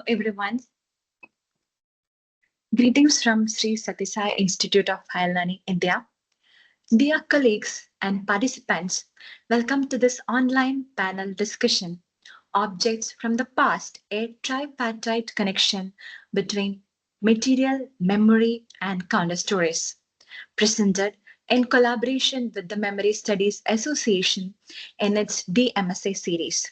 everyone. Greetings from Sri Sathya Sai Institute of Higher Learning, India. Dear colleagues and participants, welcome to this online panel discussion, Objects from the Past, a Tripartite Connection between Material, Memory and Counter Stories, presented in collaboration with the Memory Studies Association in its dMSA series.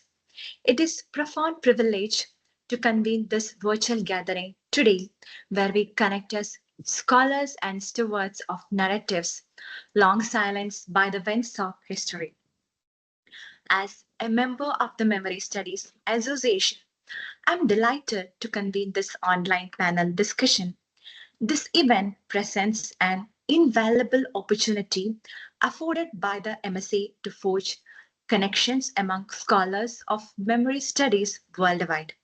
It is profound privilege to convene this virtual gathering today, where we connect as scholars and stewards of narratives long silenced by the winds of history. As a member of the Memory Studies Association, I'm delighted to convene this online panel discussion. This event presents an invaluable opportunity afforded by the MSA to forge connections among scholars of memory studies worldwide,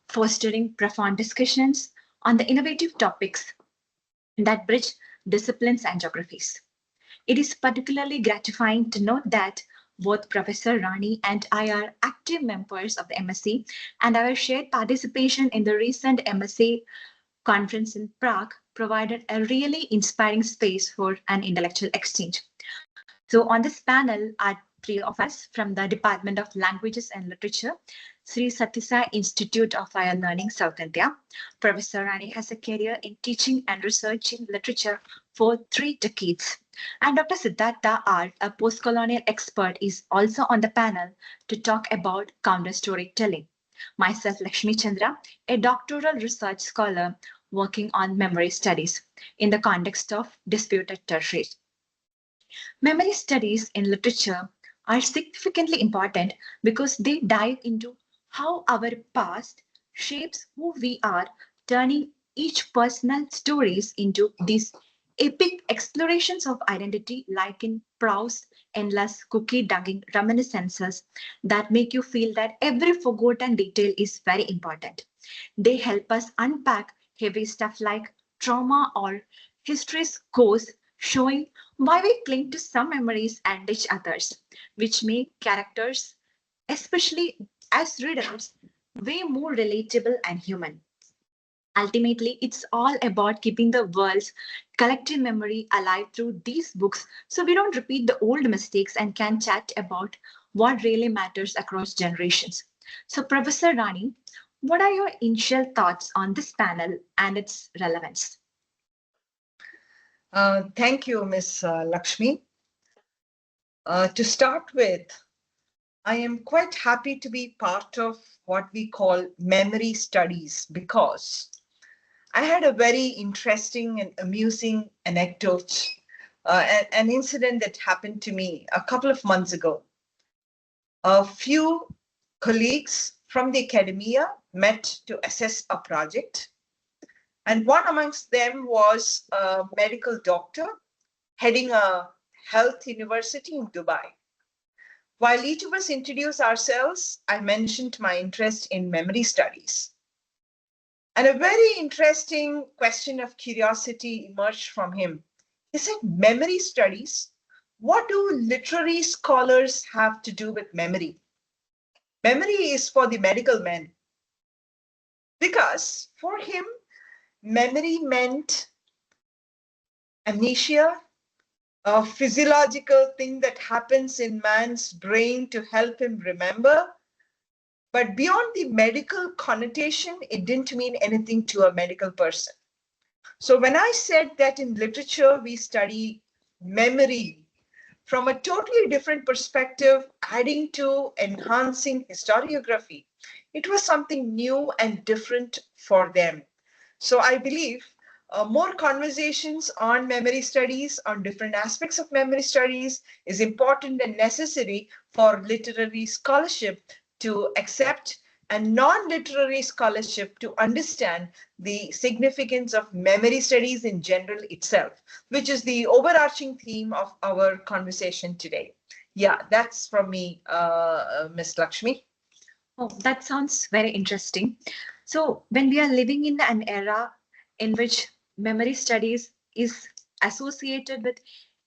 fostering profound discussions on the innovative topics that bridge disciplines and geographies. It is particularly gratifying to note that both Professor Rani and I are active members of the MSc, and our shared participation in the recent MSc conference in Prague provided a really inspiring space for an intellectual exchange. So on this panel are three of us from the Department of Languages and Literature, Sri Sathya Sai Institute of Higher Learning, South India. Professor Rani has a career in teaching and research in literature for 3 decades. And Dr. Siddhartha R, a post-colonial expert, is also on the panel to talk about counter storytelling. Myself, Lakshmi Chandra, a doctoral research scholar working on memory studies in the context of disputed territory. Memory studies in literature are significantly important because they dive into how our past shapes who we are, turning each personal stories into these epic explorations of identity, like in Proust's endless cookie-dugging reminiscences that make you feel that every forgotten detail is very important. They help us unpack heavy stuff like trauma or history's ghosts, showing why we cling to some memories and ditch others, which make characters, especially as readers, way more relatable and human. Ultimately, it's all about keeping the world's collective memory alive through these books so we don't repeat the old mistakes and can chat about what really matters across generations. So, Professor Rani, what are your initial thoughts on this panel and its relevance? Thank you, Ms. Lakshmi. To start with, I am quite happy to be part of what we call memory studies because I had a very interesting and amusing anecdote, an incident that happened to me a couple of months ago. A few colleagues from the academia met to assess a project, and one amongst them was a medical doctor heading a health university in Dubai. While each of us introduced ourselves, I mentioned my interest in memory studies. And a very interesting question of curiosity emerged from him. He said, memory studies? What do literary scholars have to do with memory? Memory is for the medical men. Because for him, memory meant amnesia, a physiological thing that happens in man's brain to help him remember. But beyond the medical connotation, it didn't mean anything to a medical person. So when I said that in literature, we study memory from a totally different perspective, adding to enhancing historiography, it was something new and different for them. So I believe more conversations on memory studies, on different aspects of memory studies is important and necessary for literary scholarship to accept and non-literary scholarship to understand the significance of memory studies in general itself, which is the overarching theme of our conversation today. Yeah, that's from me, Ms. Lakshmi. Oh, that sounds very interesting. So when we are living in an era in which memory studies is associated with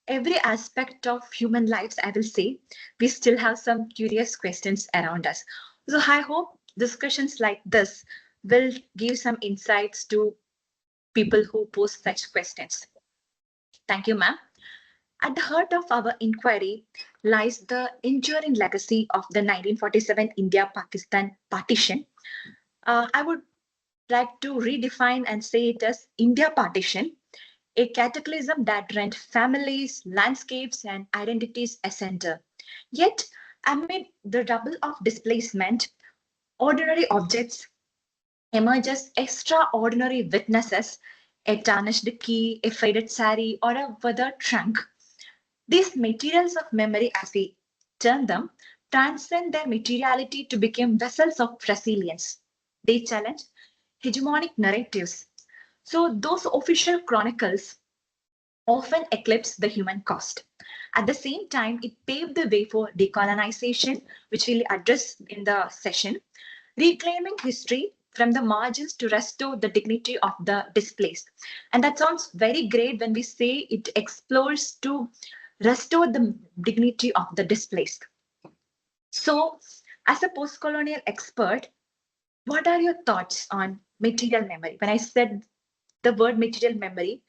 every aspect of human lives, I will say, we still have some curious questions around us. So I hope discussions like this will give some insights to people who pose such questions. Thank you, ma'am. At the heart of our inquiry lies the enduring legacy of the 1947 India Pakistan partition. I would like to redefine and say it as India partition, a cataclysm that rent families, landscapes, and identities asunder. Yet, amid the rubble of displacement, ordinary objects emerge as extraordinary witnesses, a tarnished key, a faded sari, or a withered trunk. These materials of memory, as we term them, transcend their materiality to become vessels of resilience. They challenge hegemonic narratives. So, those official chronicles often eclipse the human cost. At the same time, it paved the way for decolonization, which we'll address in the session, reclaiming history from the margins to restore the dignity of the displaced. And that sounds very great when we say it explores to restore the dignity of the displaced. So, as a post colonial expert, what are your thoughts on material memory? When I said the word material memory,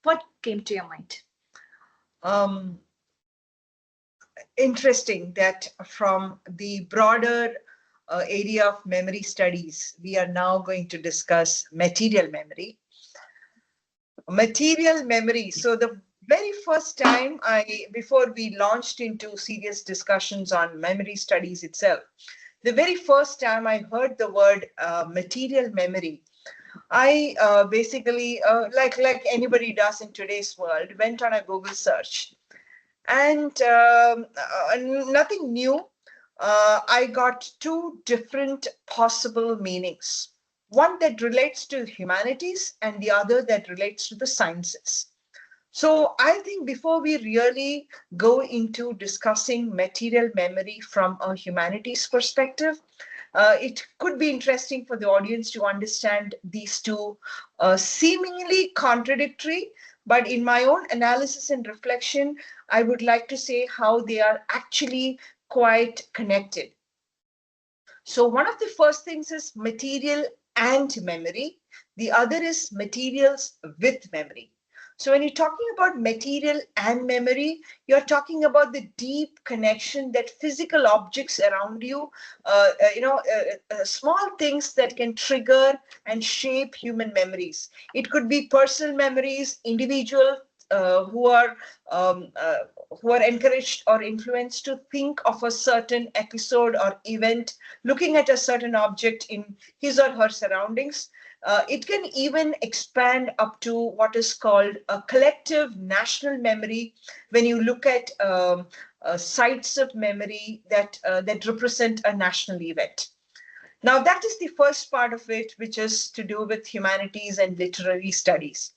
what came to your mind? Um, Interesting that from the broader area of memory studies, we are now going to discuss material memory. Material memory. So the very first time before we launched into serious discussions on memory studies itself, the very first time I heard the word material memory, I basically, like anybody does in today's world, went on a Google search, and nothing new. I got two different possible meanings. One that relates to humanities and the other that relates to the sciences. So I think before we really go into discussing material memory from a humanities perspective, it could be interesting for the audience to understand these two seemingly contradictory, but in my own analysis and reflection, I would like to say how they are actually quite connected. So one of the first things is material and memory. The other is materials with memory. So when you're talking about material and memory, you're talking about the deep connection that physical objects around you, small things that can trigger and shape human memories. It could be personal memories, individual uh, who are um, uh, who are encouraged or influenced to think of a certain episode or event, looking at a certain object in his or her surroundings. It can even expand up to what is called a collective national memory when you look at sites of memory that represent a national event. Now, that is the first part of it, which is to do with humanities and literary studies.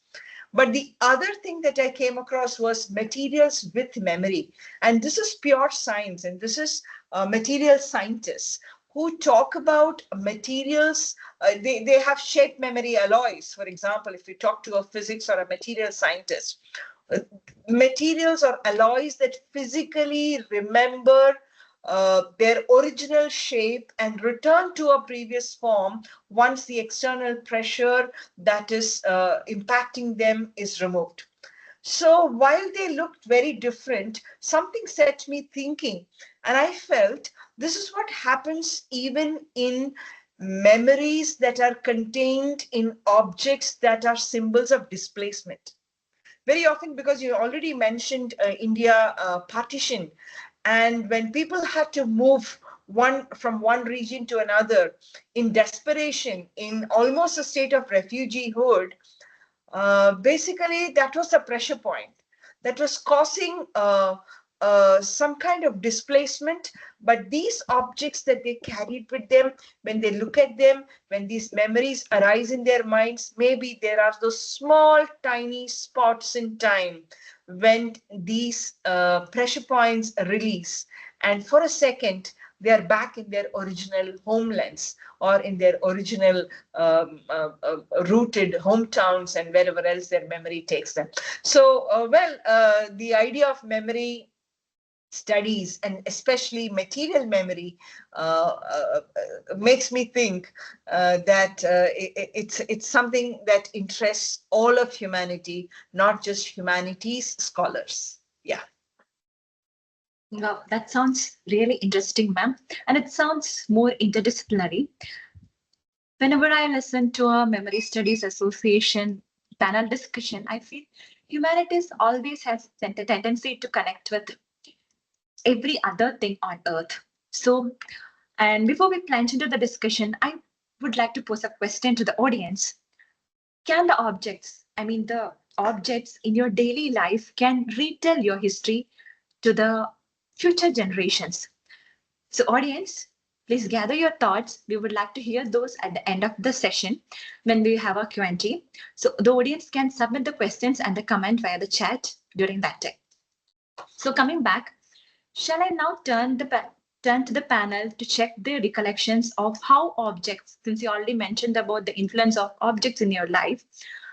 But the other thing that I came across was materials with memory. And this is pure science, and this is material scientists who talk about materials. They have shape memory alloys. For example, if you talk to a physics or a material scientist, uh, materials or alloys that physically remember their original shape and return to a previous form once the external pressure that is impacting them is removed. So while they looked very different, something set me thinking, and I felt this is what happens even in memories that are contained in objects that are symbols of displacement. Very often, because you already mentioned India partition, and when people had to move one from one region to another in desperation, in almost a state of refugeehood, basically that was a pressure point that was causing some kind of displacement. But these objects that they carried with them, when they look at them, when these memories arise in their minds, maybe there are those small tiny spots in time when these pressure points release, and for a second they are back in their original homelands or in their original rooted hometowns and wherever else their memory takes them. So, the idea of memory studies, and especially material memory, makes me think that it's something that interests all of humanity, not just humanities scholars. Yeah. Wow, that sounds really interesting, ma'am. And it sounds more interdisciplinary. Whenever I listen to a Memory Studies Association panel discussion, I feel humanities always has a tendency to connect with every other thing on earth. So, and before we plunge into the discussion, I would like to pose a question to the audience. Can the objects, I mean, the objects in your daily life can retell your history to the future generations? So, audience, please gather your thoughts. We would like to hear those at the end of the session when we have our Q&A. So, the audience can submit the questions and the comment via the chat during that time. So, coming back, shall I now turn to the panel to check their recollections of how objects, since you already mentioned about the influence of objects in your life,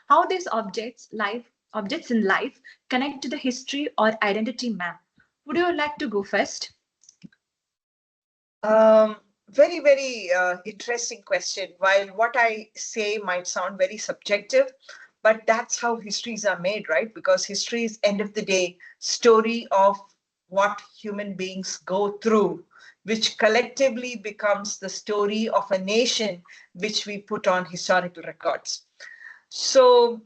how these objects in life connect to the history or identity map? Would you like to go first? Very, very interesting question. While what I say might sound very subjective, but that's how histories are made, right? Because history is, end of the day, story of what human beings go through, which collectively becomes the story of a nation, which we put on historical records. So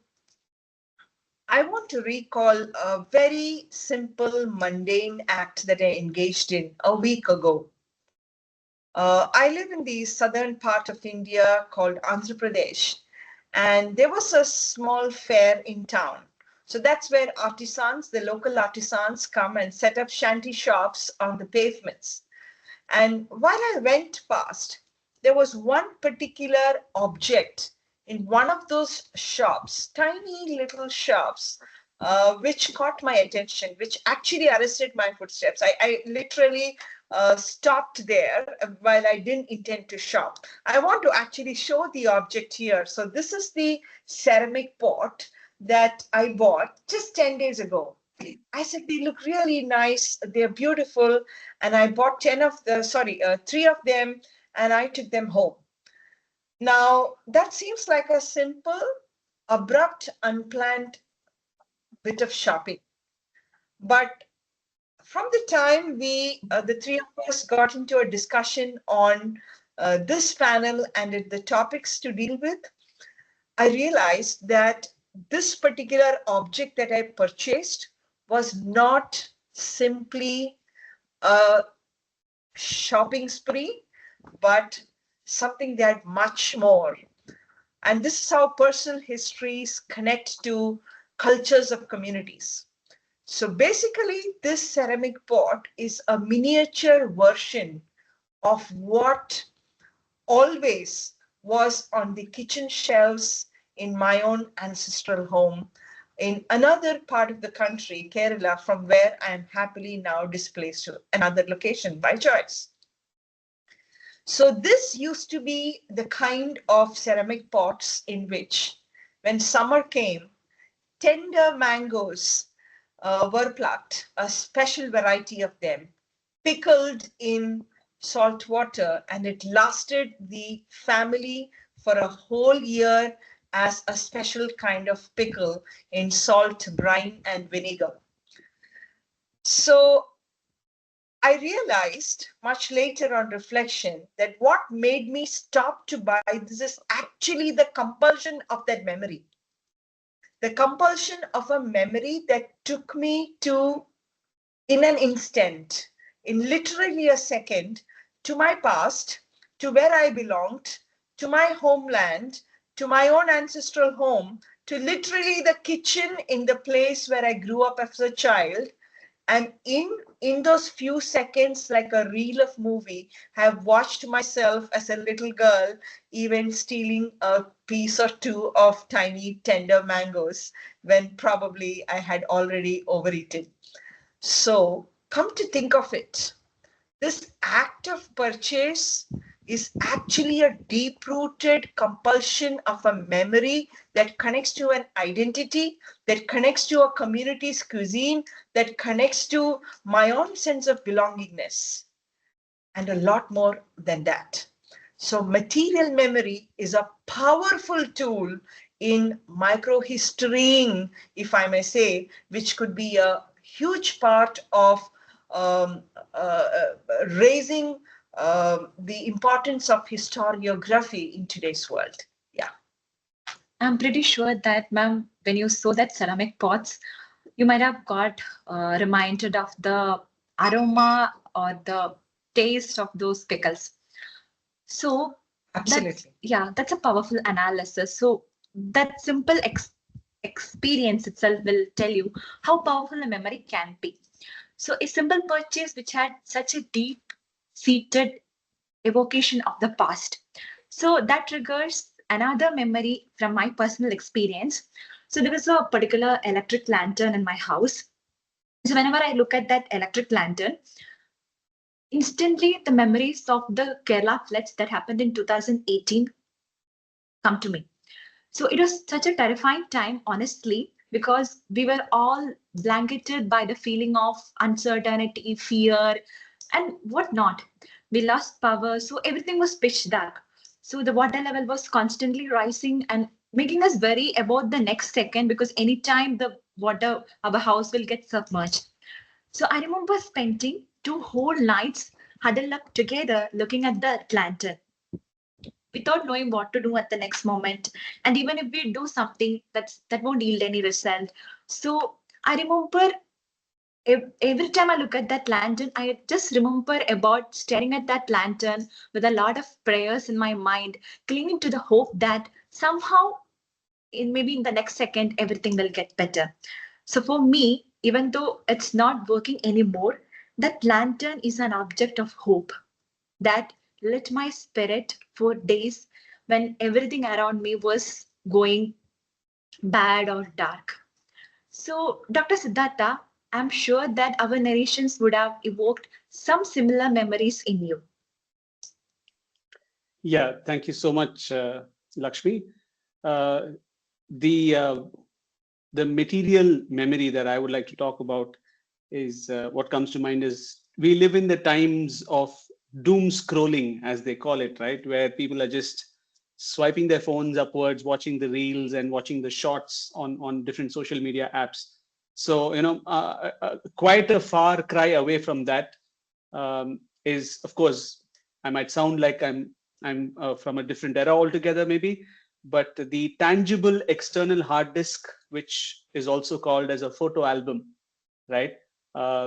I want to recall a very simple, mundane act that I engaged in a week ago. I live in the southern part of India called Andhra Pradesh, and there was a small fair in town. So that's where artisans, the local artisans, come and set up shanty shops on the pavements. And while I went past, there was one particular object in one of those shops, tiny little shops, which caught my attention, which actually arrested my footsteps. I literally stopped there while I didn't intend to shop. I want to actually show the object here. So this is the ceramic pot that I bought just 10 days ago. I said, they look really nice. They're beautiful. And I bought 3 of them, and I took them home. Now, that seems like a simple, abrupt, unplanned bit of shopping. But from the time the three of us got into a discussion on this panel and the topics to deal with, I realized that this particular object that I purchased was not simply a shopping spree, but something that much more. And this is how personal histories connect to cultures of communities. So basically, this ceramic pot is a miniature version of what always was on the kitchen shelves in my own ancestral home in another part of the country, Kerala, from where I am happily now displaced to another location by choice. So this used to be the kind of ceramic pots in which, when summer came, tender mangoes were plucked, a special variety of them, pickled in salt water, and it lasted the family for a whole year as a special kind of pickle in salt, brine, and vinegar. So I realized much later on reflection that what made me stop to buy this is actually the compulsion of that memory. The compulsion of a memory that took me to, in an instant, in literally a second, to my past, to where I belonged, to my homeland, to my own ancestral home, to literally the kitchen in the place where I grew up as a child. And in those few seconds, like a reel of movie, have watched myself as a little girl, even stealing a piece or two of tiny tender mangoes when probably I had already overeaten. So come to think of it, this act of purchase is actually a deep-rooted compulsion of a memory that connects to an identity, that connects to a community's cuisine, that connects to my own sense of belongingness, and a lot more than that. So material memory is a powerful tool in microhistorying, if I may say, which could be a huge part of um, raising the importance of historiography in today's world. Yeah. I'm pretty sure that, ma'am, when you saw that ceramic pots, you might have got reminded of the aroma or the taste of those pickles. So Absolutely. that's a powerful analysis. So that simple experience itself will tell you how powerful a memory can be. So a simple purchase which had such a deep seated evocation of the past. So that triggers another memory from my personal experience. So there was a particular electric lantern in my house. So whenever I look at that electric lantern, instantly the memories of the Kerala floods that happened in 2018 come to me. So it was such a terrifying time, honestly, because we were all blanketed by the feeling of uncertainty, fear, and whatnot. We lost power, so everything was pitch dark. So the water level was constantly rising and making us worry about the next second because anytime the water, our house will get submerged. So I remember spending 2 whole nights huddled up together looking at the lantern without knowing what to do at the next moment. And even if we do something that won't yield any result. So I remember every time I look at that lantern, I just remember about staring at that lantern with a lot of prayers in my mind, clinging to the hope that somehow in maybe in the next second everything will get better. So for me, even though it's not working anymore, that lantern is an object of hope that lit my spirit for days when everything around me was going bad or dark. So, Dr. Siddhartha, I'm sure that our narrations would have evoked some similar memories in you. Yeah, thank you so much, Lakshmi. Uh, the uh, the material memory that I would like to talk about is what comes to mind is we live in the times of doom scrolling, as they call it, right? Where people are just swiping their phones upwards, watching the reels and watching the shorts on different social media apps. So, quite a far cry away from that is, of course, I might sound like I'm from a different era altogether, maybe, but the tangible external hard disk, which is also called as a photo album, right?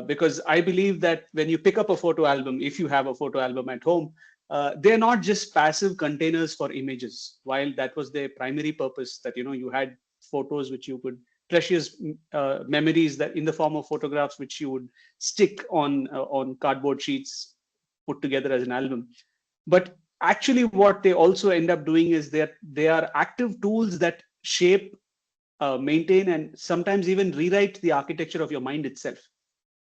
Because I believe that when you pick up a photo album, if you have a photo album at home, they're not just passive containers for images. While that was their primary purpose, that you had photos which you could precious memories that in the form of photographs which you would stick on cardboard sheets put together as an album. But actually, what they also end up doing is that they are active tools that shape, maintain, and sometimes even rewrite the architecture of your mind itself,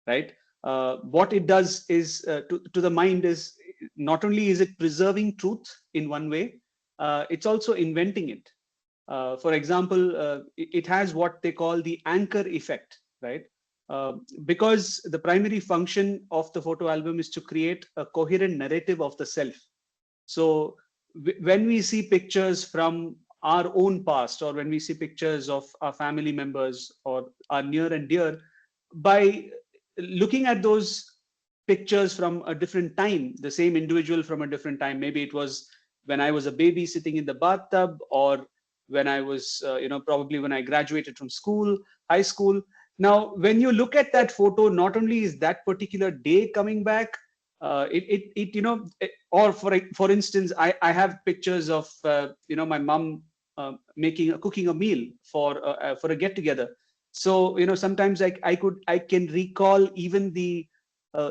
right? What it does is to the mind is not only is it preserving truth in one way, it's also inventing it. For example, it has what they call the anchor effect, right? Because the primary function of the photo album is to create a coherent narrative of the self. So when we see pictures from our own past, or when we see pictures of our family members or our near and dear, by looking at those pictures from a different time, the same individual from a different time, maybe it was when I was a baby sitting in the bathtub, or when I was, probably when I graduated from school, high school. Now, when you look at that photo, not only is that particular day coming back, or for instance, I have pictures of my mom cooking a meal for a get together. So sometimes I can recall even the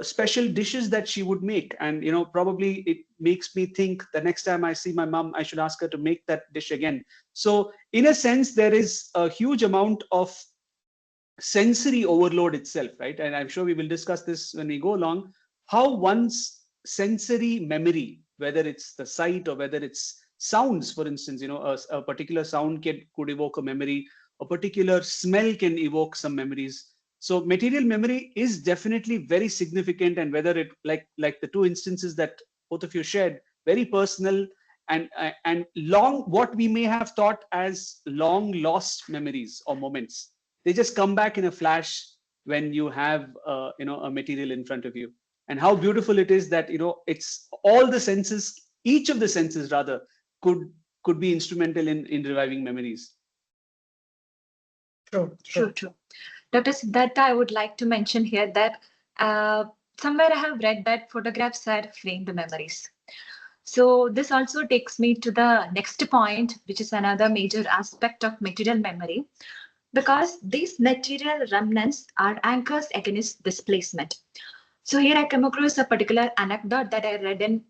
special dishes that she would make, and probably it makes me think the next time I see my mom, I should ask her to make that dish again. So in a sense, there is a huge amount of sensory overload itself, right? And I'm sure we will discuss this when we go along, how one's sensory memory whether it's the sight or whether it's sounds. For instance, a particular sound could evoke a memory, a particular smell can evoke some memories. So material memory is definitely very significant, and whether it like the two instances that both of you shared, very personal and long, what we may have thought as long lost memories or moments, they just come back in a flash when you have a material in front of you. And how beautiful it is that it's all the senses, each of the senses rather, could be instrumental in reviving memories. True, True, true. Dr. Siddhartha, I would like to mention here that somewhere I have read that photographs are framed memories. So this also takes me to the next point, which is another major aspect of material memory, because these material remnants are anchors against displacement. So here I come across a particular anecdote that I read in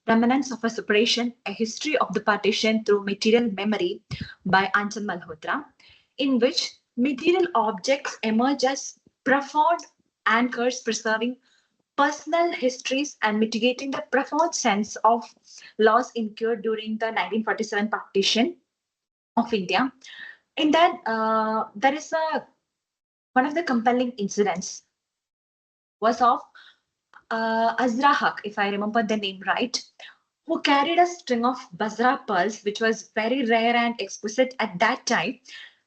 Remnants of a Separation, A History of the Partition Through Material Memory by Anchal Malhotra, in which material objects emerge as profound anchors preserving personal histories and mitigating the profound sense of loss incurred during the 1947 partition of India. In that, there is one of the compelling incidents was of Azra Haq, if I remember the name right, who carried a string of Basra pearls, which was very rare and exquisite at that time.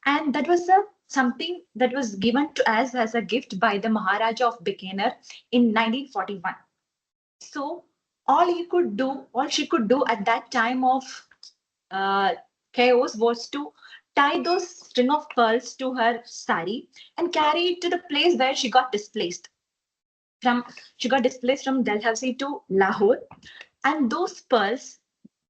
And that was something that was given to us as a gift by the Maharaja of Bikaner in 1941. So all she could do at that time of uh, chaos was to tie those string of pearls to her sari and carry it to the place where she got displaced. She got displaced from Dalhousie to Lahore, and those pearls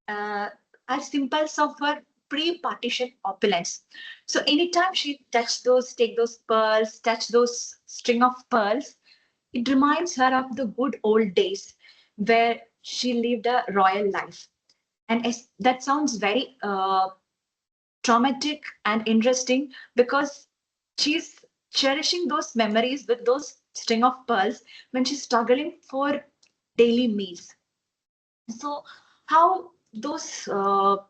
uh, are symbols of her pre-partition opulence. So anytime she take those pearls, touch those string of pearls, it reminds her of the good old days where she lived a royal life. And that sounds very traumatic and interesting because she's cherishing those memories with those string of pearls when she's struggling for daily meals. So, how those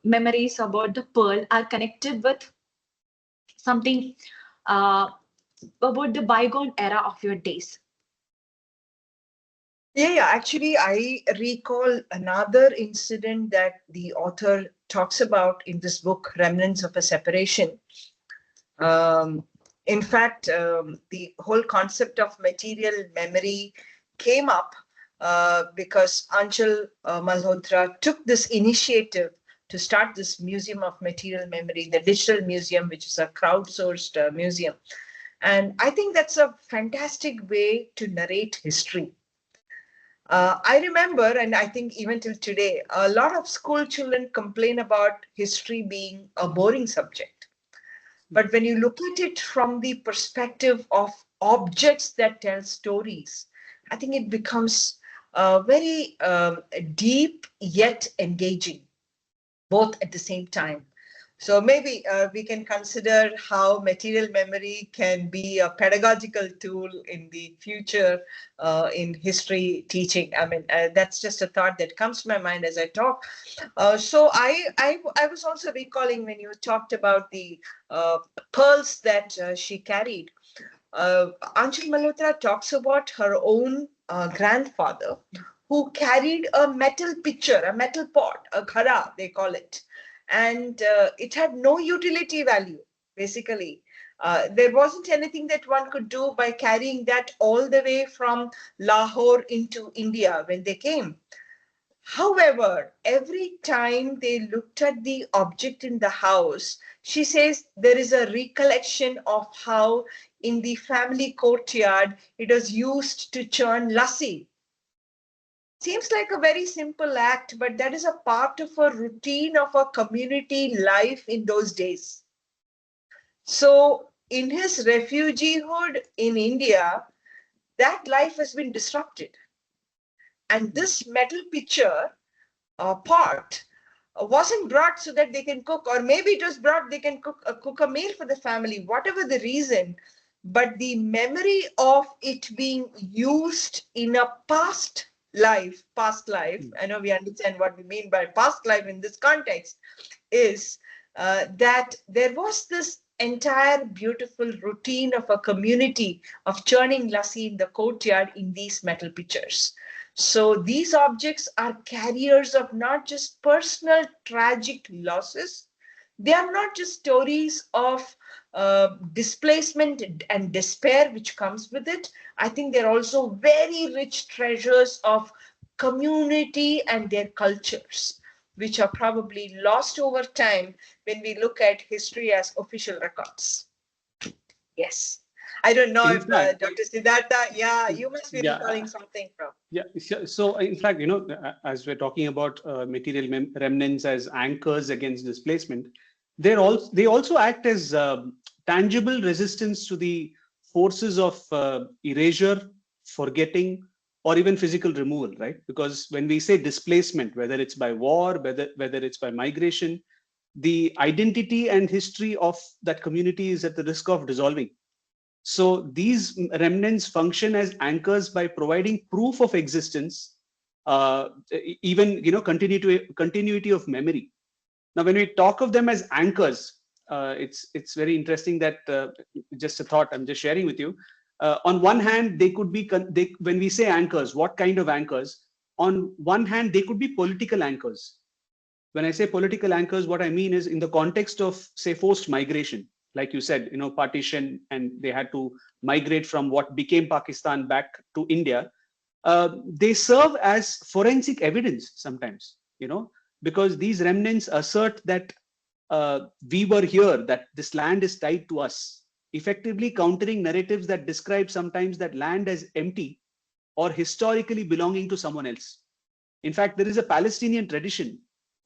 memories about the pearl are connected with something uh, about the bygone era of your days? Yeah, actually, I recall another incident that the author talks about in this book, Remnants of a Separation. In fact, the whole concept of material memory came up because Anchal Malhotra took this initiative to start this Museum of Material Memory, the Digital Museum, which is a crowdsourced museum. And I think that's a fantastic way to narrate history. I remember, and I think even till today, a lot of school children complain about history being a boring subject. But when you look at it from the perspective of objects that tell stories, I think it becomes very deep yet engaging, both at the same time. So maybe we can consider how material memory can be a pedagogical tool in the future in history teaching. I mean, that's just a thought that comes to my mind as I talk. So I was also recalling when you talked about the pearls that she carried. Anchal Malhotra talks about her own grandfather who carried a metal pitcher, a metal pot, a ghara, they call it. And it had no utility value, basically. There wasn't anything that one could do by carrying that all the way from Lahore into India when they came. However, every time they looked at the object in the house, she says there is a recollection of how in the family courtyard it was used to churn lassi. Seems like a very simple act, but that is a part of a routine of a community life in those days. So in his refugeehood in India, that life has been disrupted. And this metal pitcher pot wasn't brought so that they can cook, or maybe it was brought they can cook a meal for the family, whatever the reason. But the memory of it being used in a past life, past life, I know we understand what we mean by past life in this context, is that there was this entire beautiful routine of a community of churning lassi in the courtyard in these metal pitchers. So these objects are carriers of not just personal tragic losses, they are not just stories of displacement and despair which comes with it. I think they're also very rich treasures of community and their cultures, which are probably lost over time when we look at history as official records. Yes. I don't know In if fact, Dr. Siddhartha, yeah, you must be yeah, recalling something from. yeah. So, in fact, as we're talking about material remnants as anchors against displacement, they also act as tangible resistance to the forces of erasure, forgetting, or even physical removal, right? Because when we say displacement, whether it's by war, whether it's by migration, the identity and history of that community is at the risk of dissolving. So these remnants function as anchors by providing proof of existence, even continuity of memory. Now, when we talk of them as anchors, it's very interesting that just a thought I'm just sharing with you. On one hand, they could be when we say anchors, what kind of anchors? On one hand, they could be political anchors. When I say political anchors, what I mean is in the context of, say, forced migration, like you said, partition, and they had to migrate from what became Pakistan back to India. They serve as forensic evidence sometimes, because these remnants assert that we were here, that this land is tied to us, effectively countering narratives that describe sometimes that land as empty or historically belonging to someone else. In fact, there is a Palestinian tradition,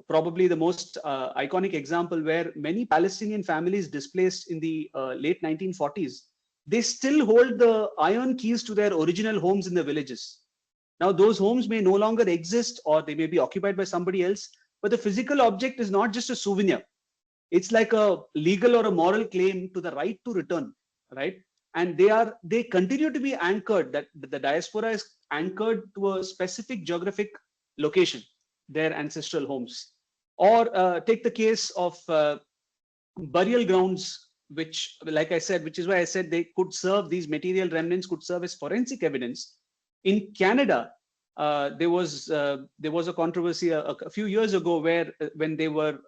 probably the most iconic example, where many Palestinian families displaced in the late 1940s, they still hold the iron keys to their original homes in the villages. Now, those homes may no longer exist, or they may be occupied by somebody else, but the physical object is not just a souvenir. It's like a legal or a moral claim to the right to return, right? And they continue to be anchored, that the diaspora is anchored to a specific geographic location, their ancestral homes. Or take the case of burial grounds, which, like I said, which is why I said they could serve, these material remnants could serve as forensic evidence. In Canada, there was a controversy a few years ago where when they were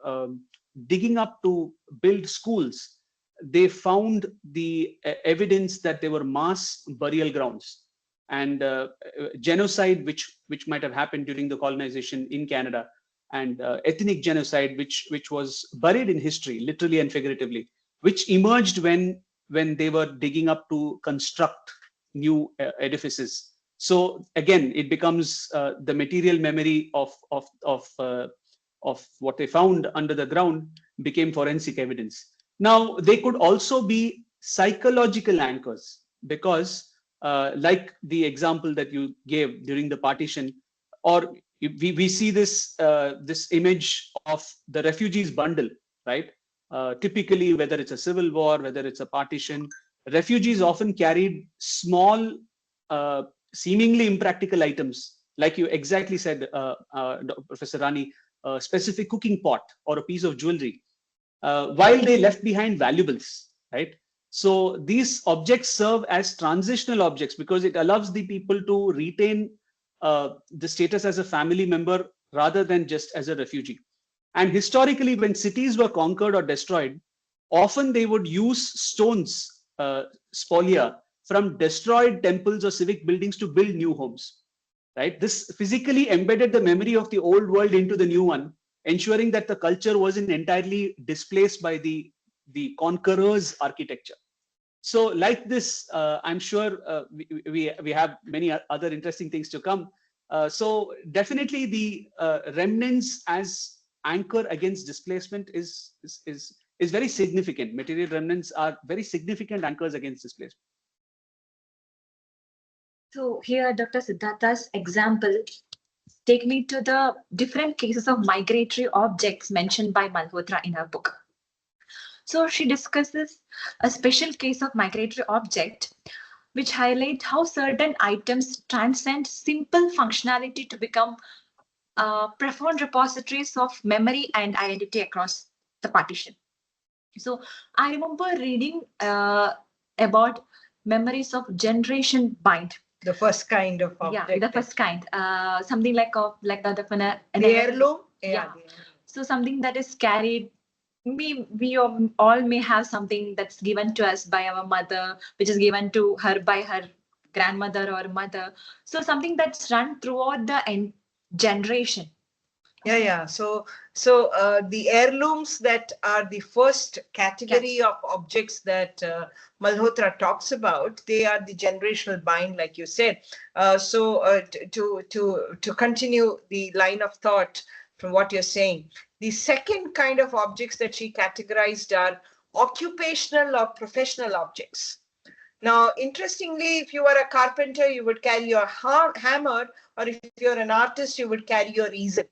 digging up to build schools, they found the evidence that there were mass burial grounds and genocide, which might have happened during the colonization in Canada, and ethnic genocide, which was buried in history, literally and figuratively, which emerged when they were digging up to construct new edifices. So again, it becomes the material memory of what they found under the ground became forensic evidence. Now, they could also be psychological anchors because, like the example that you gave during the partition, or we see this image of the refugees bundle, right? Typically, whether it's a civil war, whether it's a partition, refugees often carried small, seemingly impractical items, like you exactly said, Professor Rani, a specific cooking pot or a piece of jewelry, while they left behind valuables, right? So these objects serve as transitional objects because it allows the people to retain the status as a family member rather than just as a refugee. And historically, when cities were conquered or destroyed, often they would use stones, spolia, from destroyed temples or civic buildings to build new homes, right? This physically embedded the memory of the old world into the new one, ensuring that the culture wasn't entirely displaced by the conqueror's architecture. So like this, I'm sure we have many other interesting things to come. So definitely the remnants as anchor against displacement is very significant. Material remnants are very significant anchors against displacement. So here, Dr. Siddhartha's example take me to the different cases of migratory objects mentioned by Malhotra in her book. So she discusses a special case of migratory object which highlight how certain items transcend simple functionality to become profound repositories of memory and identity across the partition. So I remember reading about memories of generation bind. The first kind of object. Yeah, the first kind. Something like an The heirloom. Yeah. So something that is carried. We all may have something that's given to us by our mother, which is given to her by her grandmother or mother. So something that's run throughout the generation. Yeah. So the heirlooms that are the first category of objects that Malhotra talks about, they are the generational bind, like you said. To continue the line of thought from what you're saying, the second kind of objects that she categorized are occupational or professional objects. Now, interestingly, if you are a carpenter, you would carry your hammer, or if you're an artist, you would carry your easel.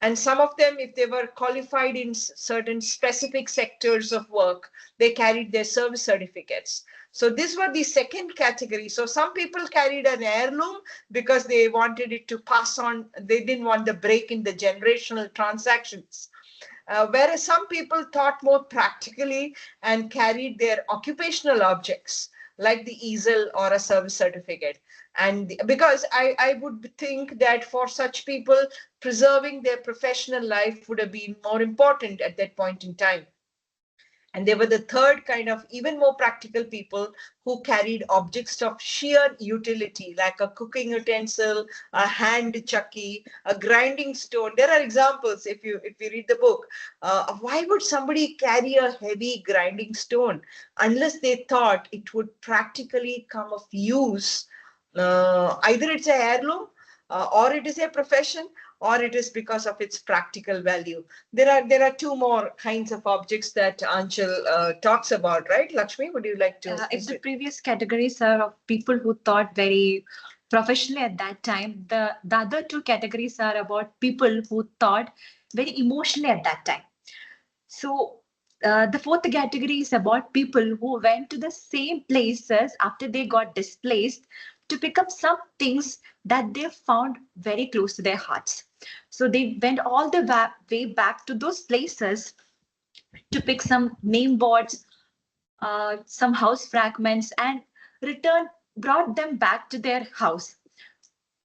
And some of them, if they were qualified in certain specific sectors of work, they carried their service certificates. So these were the second category. So some people carried an heirloom because they wanted it to pass on. They didn't want the break in the generational transactions. Whereas some people thought more practically and carried their occupational objects like the easel or a service certificate. And because I would think that for such people, preserving their professional life would have been more important at that point in time. And they were the third kind of even more practical people who carried objects of sheer utility, like a cooking utensil, a hand chucky, a grinding stone. There are examples if you read the book. Why would somebody carry a heavy grinding stone unless they thought it would practically come of use? Either it's a heirloom or it is a profession, or it is because of its practical value. There are two more kinds of objects that Anchal talks about, right? Lakshmi, would you like to? If the previous categories are of people who thought very professionally at that time, the other two categories are about people who thought very emotionally at that time. So the fourth category is about people who went to the same places after they got displaced to pick up some things that they found very close to their hearts. So they went all the way back to those places to pick some name boards, some house fragments, and brought them back to their house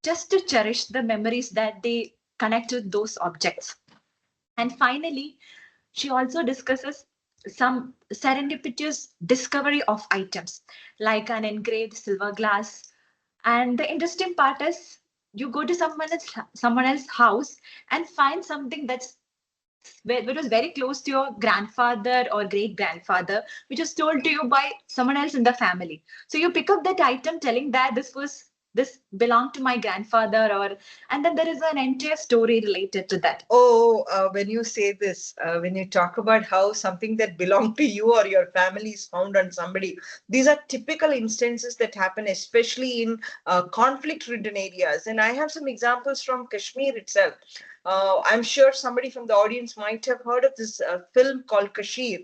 just to cherish the memories that they connect to those objects. And finally, she also discusses some serendipitous discovery of items like an engraved silver glass. And the interesting part is you go to someone else's house and find something which was very close to your grandfather or great grandfather, which was told to you by someone else in the family. So you pick up that item telling that this belonged to my grandfather, and then there is an entire story related to that. When you say this, when you talk about how something that belonged to you or your family is found on somebody, these are typical instances that happen, especially in conflict-ridden areas. And I have some examples from Kashmir itself. I'm sure somebody from the audience might have heard of this film called Kashmir.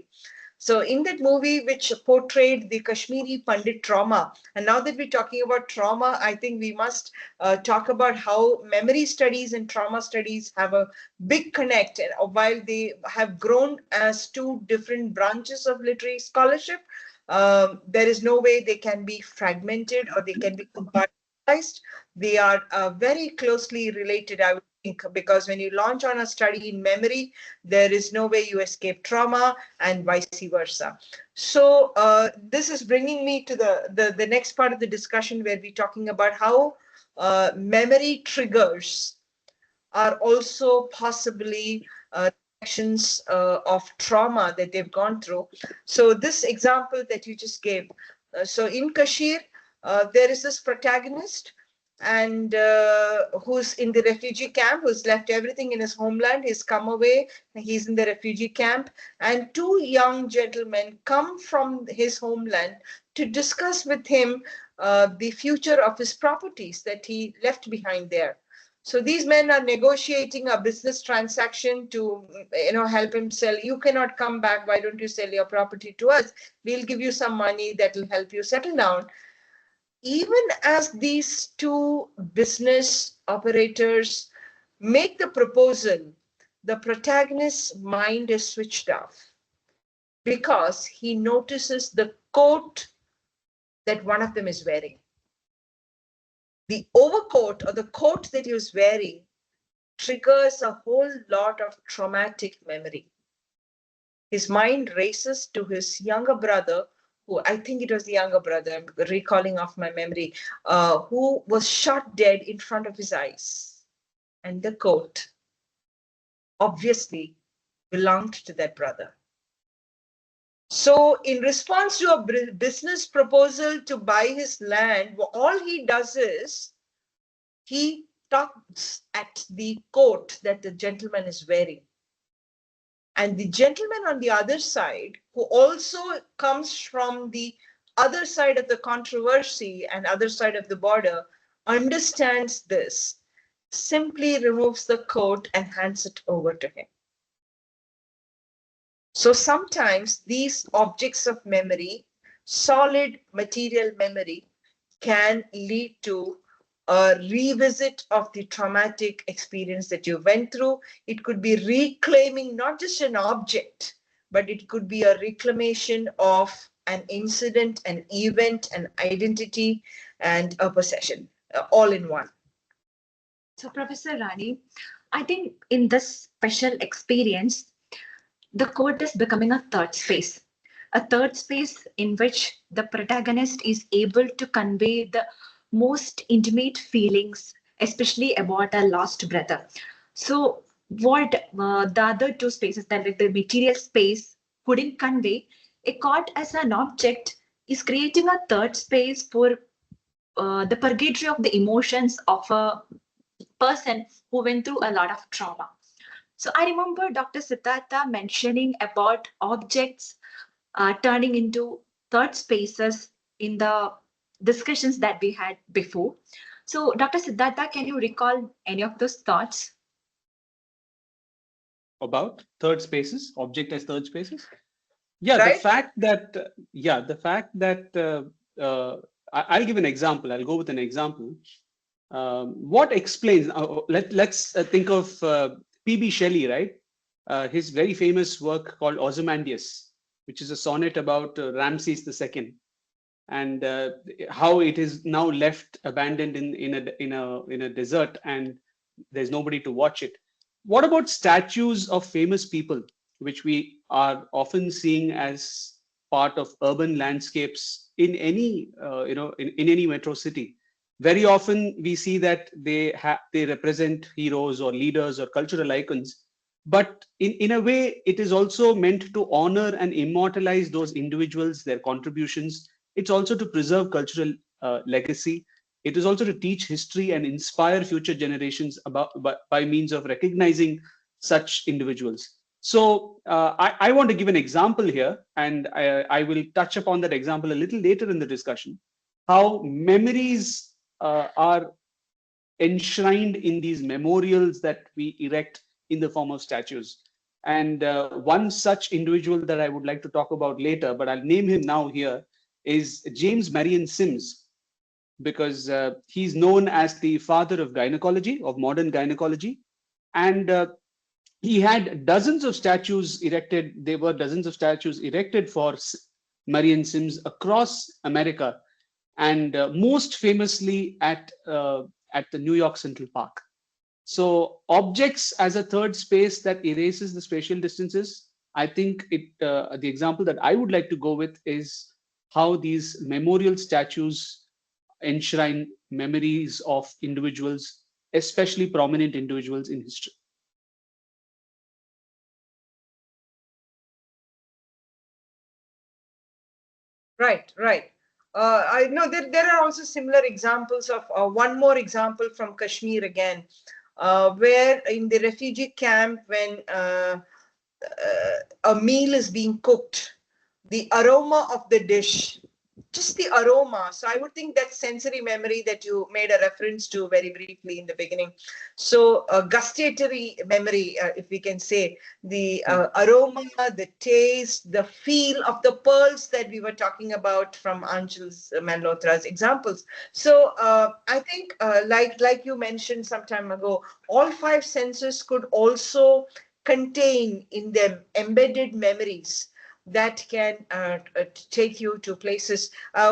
So in that movie, which portrayed the Kashmiri Pandit trauma, and now that we're talking about trauma, I think we must talk about how memory studies and trauma studies have a big connect. And while they have grown as two different branches of literary scholarship, there is no way they can be fragmented or they can be compartmentalized. They are very closely related, I would think, because when you launch on a study in memory, there is no way you escape trauma and vice versa. So this is bringing me to the next part of the discussion where we're talking about how memory triggers are also possibly actions of trauma that they've gone through. So this example that you just gave, so in Kashmir, there is this protagonist and who's in the refugee camp, who's left everything in his homeland. He's come away, he's in the refugee camp, and two young gentlemen come from his homeland to discuss with him the future of his properties that he left behind there. So these men are negotiating a business transaction to, help him sell. You cannot come back. Why don't you sell your property to us? We'll give you some money that will help you settle down. even as these two business operators make the proposal, the protagonist's mind is switched off because he notices the coat that one of them is wearing. The overcoat or the coat that he was wearing triggers a whole lot of traumatic memory. His mind races to his younger brother, who I think it was the younger brother, I'm recalling off my memory, who was shot dead in front of his eyes. And the coat obviously belonged to that brother. So in response to a business proposal to buy his land, all he does is he tugs at the coat that the gentleman is wearing. And the gentleman on the other side, who also comes from the other side of the controversy and other side of the border, understands this, simply removes the coat and hands it over to him. So sometimes these objects of memory, solid material memory, can lead to a revisit of the traumatic experience that you went through. It could be reclaiming not just an object, but it could be a reclamation of an incident, an event, an identity, and a possession, all in one. So, Professor Rani, I think in this special experience, the court is becoming a third space in which the protagonist is able to convey the most intimate feelings, especially about a lost brother. So, what the other two spaces, that like the material space, couldn't convey, a court as an object is creating a third space for the purgatory of the emotions of a person who went through a lot of trauma. So I remember Dr. Siddhartha mentioning about objects turning into third spaces in the discussions that we had before. So Dr. Siddhartha, can you recall any of those thoughts? About third spaces, object as third spaces? Yeah, Right? the fact that I'll give an example. I'll go with an example. What explains? Let's think of P.B. Shelley, right? His very famous work called Ozymandias, which is a sonnet about Ramses II, and how it is now left abandoned in a desert, and there's nobody to watch it. What about statues of famous people, which we are often seeing as part of urban landscapes in any in any metro city? Very often we see that they represent heroes or leaders or cultural icons, but in a way it is also meant to honor and immortalize those individuals, their contributions. It's also to preserve cultural legacy. It is also to teach history and inspire future generations by means of recognizing such individuals. So I want to give an example here, and I will touch upon that example a little later in the discussion, how memories are enshrined in these memorials that we erect in the form of statues. And one such individual that I would like to talk about later, but I'll name him now here, is James Marion Sims, because he's known as the father of gynecology, of modern gynecology. And he had dozens of statues erected. There were dozens of statues erected for Marion Sims across America, and most famously at the New York Central Park. So objects as a third space that erases the spatial distances. I think the example that I would like to go with is how these memorial statues enshrine memories of individuals, especially prominent individuals in history. Right, right. I know that there are also similar examples of one more example from Kashmir again, where in the refugee camp, when a meal is being cooked, the aroma of the dish just the aroma. So I would think that sensory memory that you made a reference to very briefly in the beginning. So gustatory memory, if we can say, the aroma, the taste, the feel of the pearls that we were talking about from Anjal's Malhotra's examples. So I think, like you mentioned some time ago, all five senses could also contain in them embedded memories that can take you to places.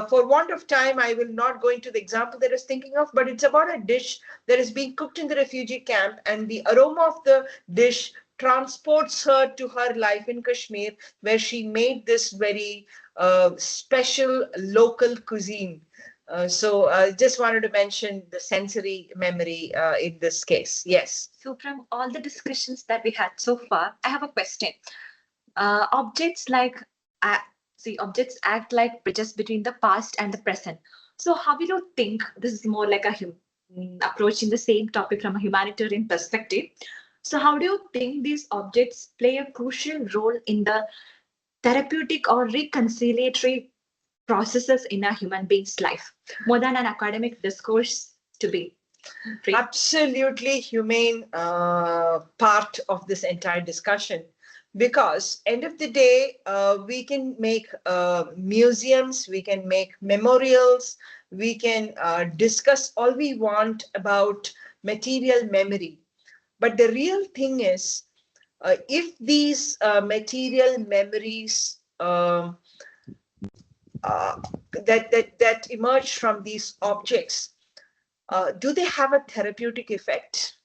For want of time, I will not go into the example that I was thinking of, but it's about a dish that is being cooked in the refugee camp, and the aroma of the dish transports her to her life in Kashmir, where she made this very special local cuisine. So just wanted to mention the sensory memory in this case. Yes. So, from all the discussions that we had so far, I have a question. Objects like uh, objects act like bridges between the past and the present. So, how will you think this is more like a approaching the same topic from a humanitarian perspective? So, how do you think these objects play a crucial role in the therapeutic or reconciliatory processes in a human being's life, more than an academic discourse to be? Absolutely humane part of this entire discussion, because end of the day we can make museums, we can make memorials, we can discuss all we want about material memory, but the real thing is if these material memories that emerge from these objects, do they have a therapeutic effect?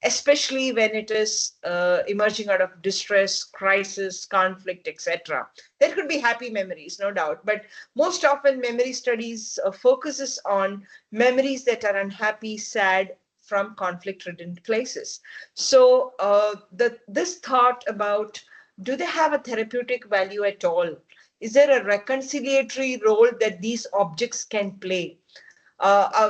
Especially when it is emerging out of distress, crisis, conflict, etc. There could be happy memories, no doubt, but most often memory studies focuses on memories that are unhappy, sad, from conflict-ridden places. So this thought about, do they have a therapeutic value at all? Is there a reconciliatory role that these objects can play?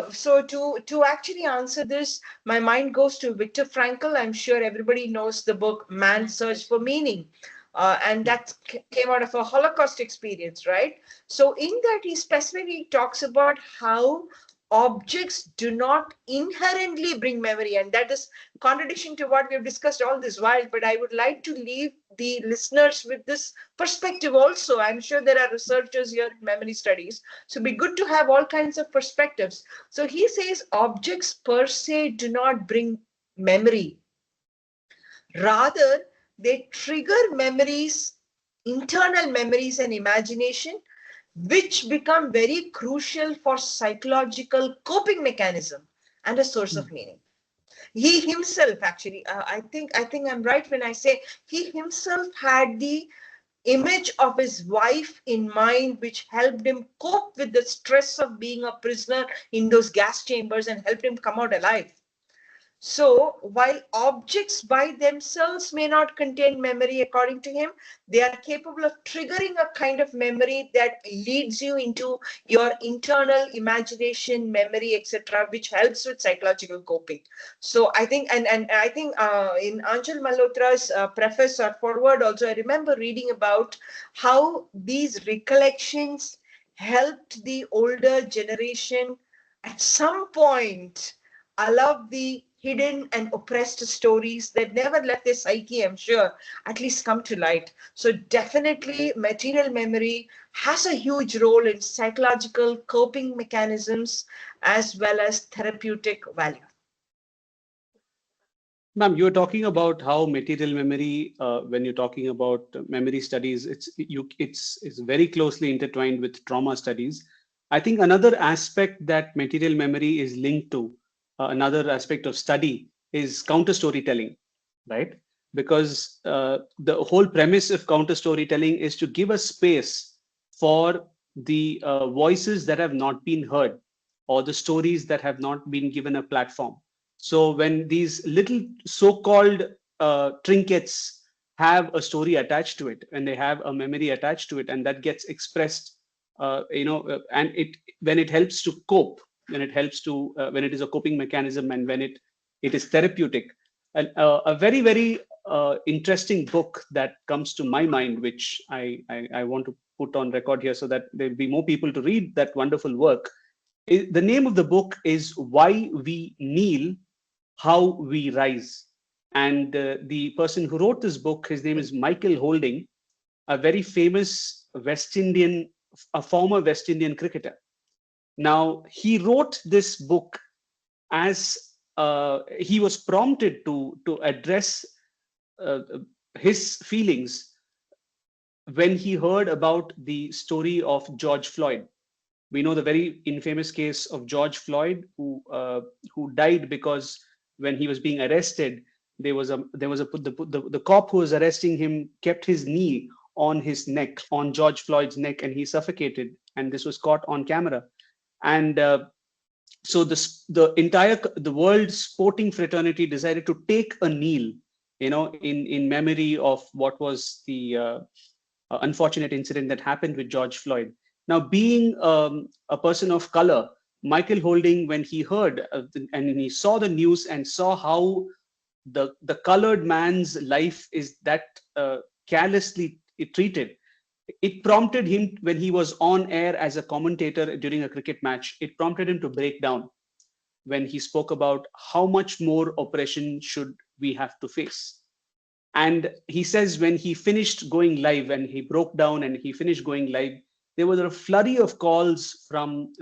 So to actually answer this, my mind goes to Viktor Frankl. I'm sure everybody knows the book Man's Search for Meaning. And that came out of a Holocaust experience, right? So in that, he specifically talks about how objects do not inherently bring memory. And that is contradiction to what we've discussed all this while. But I would like to leave the listeners with this perspective also. I'm sure there are researchers here in memory studies. So it'd be good to have all kinds of perspectives. So he says objects per se do not bring memory. Rather, they trigger memories, internal memories and imagination, which become very crucial for psychological coping mechanism and a source of meaning. He himself, actually, I think I'm right when I say he himself had the image of his wife in mind, which helped him cope with the stress of being a prisoner in those gas chambers and helped him come out alive. So while objects by themselves may not contain memory, according to him, they are capable of triggering a kind of memory that leads you into your internal imagination, memory, etc., which helps with psychological coping. So I think, and I think in Anjal Malhotra's preface or foreword also, I remember reading about how these recollections helped the older generation at some point allow the hidden and oppressed stories that never left their psyche, I'm sure, at least come to light. So definitely material memory has a huge role in psychological coping mechanisms as well as therapeutic value. Ma'am, you're talking about how material memory, when you're talking about memory studies, it's very closely intertwined with trauma studies. I think another aspect that material memory is linked to, another aspect of study is counter storytelling, right? Because the whole premise of counter storytelling is to give a space for the voices that have not been heard or the stories that have not been given a platform. So when these little so-called trinkets have a story attached to it, and they have a memory attached to it, and that gets expressed, and it when it helps to cope, when it helps to when it is a coping mechanism, and when it is therapeutic. And a very interesting book that comes to my mind, which I want to put on record here so that there'll be more people to read that wonderful work. The name of the book is Why We Kneel, How We Rise. And the person who wrote this book, his name is Michael Holding, a very famous West Indian, a former West Indian cricketer. Now, he wrote this book as he was prompted to address uh, his feelings when he heard about the story of George Floyd. We know the very infamous case of George Floyd, who died because when he was being arrested, the cop who was arresting him kept his knee on his neck, on George Floyd's neck, and he suffocated. And this was caught on camera. And so the world sporting fraternity decided to take a kneel, in memory of what was the unfortunate incident that happened with George Floyd. Now, being a person of color, Michael Holding, when he heard and he saw the news and saw how the colored man's life is that carelessly treated, it prompted him, when he was on air as a commentator during a cricket match, it prompted him to break down when he spoke about how much more oppression should we have to face. And he says when he finished going live and he broke down and he finished going live, there was a flurry of calls from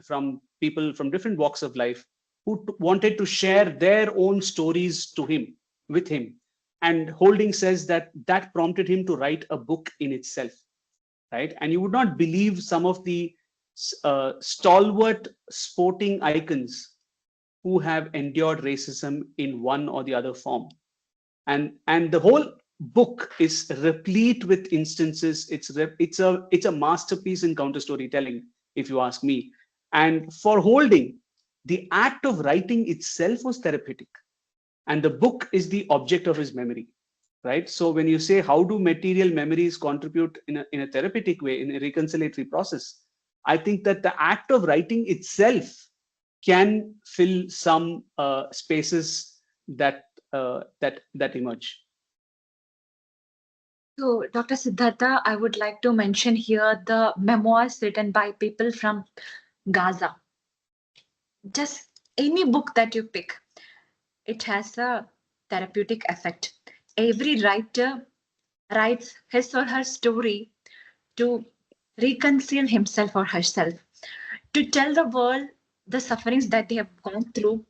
people from different walks of life who wanted to share their own stories to him, with him. And Holding says that prompted him to write a book in itself, right? And you would not believe some of the stalwart sporting icons who have endured racism in one or the other form. And the whole book is replete with instances. It's a masterpiece in counter storytelling, if you ask me. And for Holding, the act of writing itself was therapeutic, and the book is the object of his memory, right? So when you say how do material memories contribute in a therapeutic way, in a reconciliatory process, I think that the act of writing itself can fill some spaces that emerge. So, Dr. Siddhartha, I would like to mention here the memoirs written by people from Gaza. Just any book that you pick, it has a therapeutic effect. Every writer writes his or her story to reconcile himself or herself, to tell the world the sufferings that they have gone through.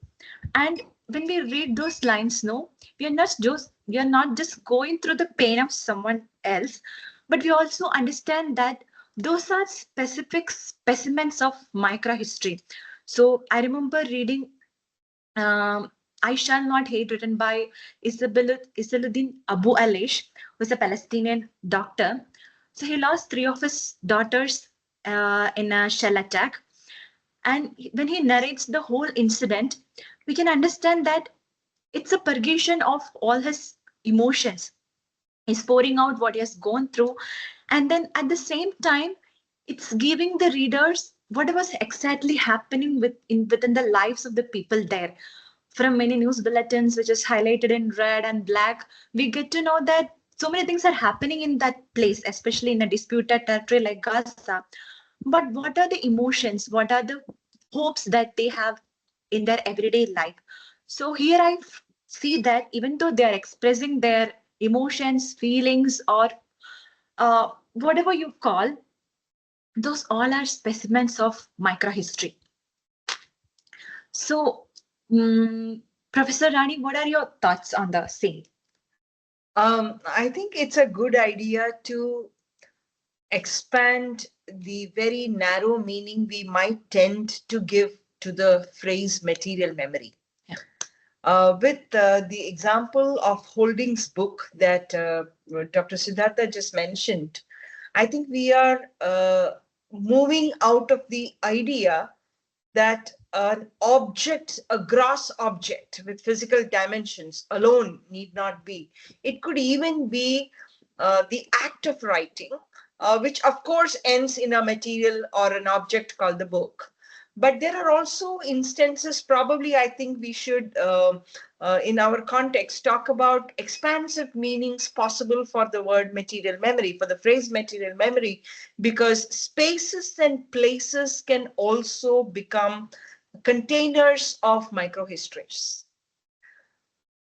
And when we read those lines, no, we are not just going through the pain of someone else, but we also understand that those are specific specimens of microhistory. So I remember reading I Shall Not Hate, written by Isaluddin Abu Alish, who's a Palestinian doctor. So he lost three of his daughters in a shell attack. And when he narrates the whole incident, we can understand that it's a purgation of all his emotions. He's pouring out what he has gone through. And then at the same time, it's giving the readers what was exactly happening within the lives of the people there. From many news bulletins, which is highlighted in red and black, we get to know that so many things are happening in that place, especially in a disputed territory like Gaza. But what are the emotions? What are the hopes that they have in their everyday life? So here I see that even though they are expressing their emotions, feelings, or whatever you call, those all are specimens of microhistory. So, Professor Rani, what are your thoughts on the same? I think it's a good idea to expand the very narrow meaning we might tend to give to the phrase material memory. With the example of Holding's book that Dr. Siddhartha just mentioned, I think we are moving out of the idea that an object, a gross object with physical dimensions alone need not be. It could even be the act of writing, which of course ends in a material or an object called the book. But there are also instances, probably I think we should, in our context, talk about expansive meanings possible for the word material memory, for the phrase material memory, because spaces and places can also become containers of microhistories.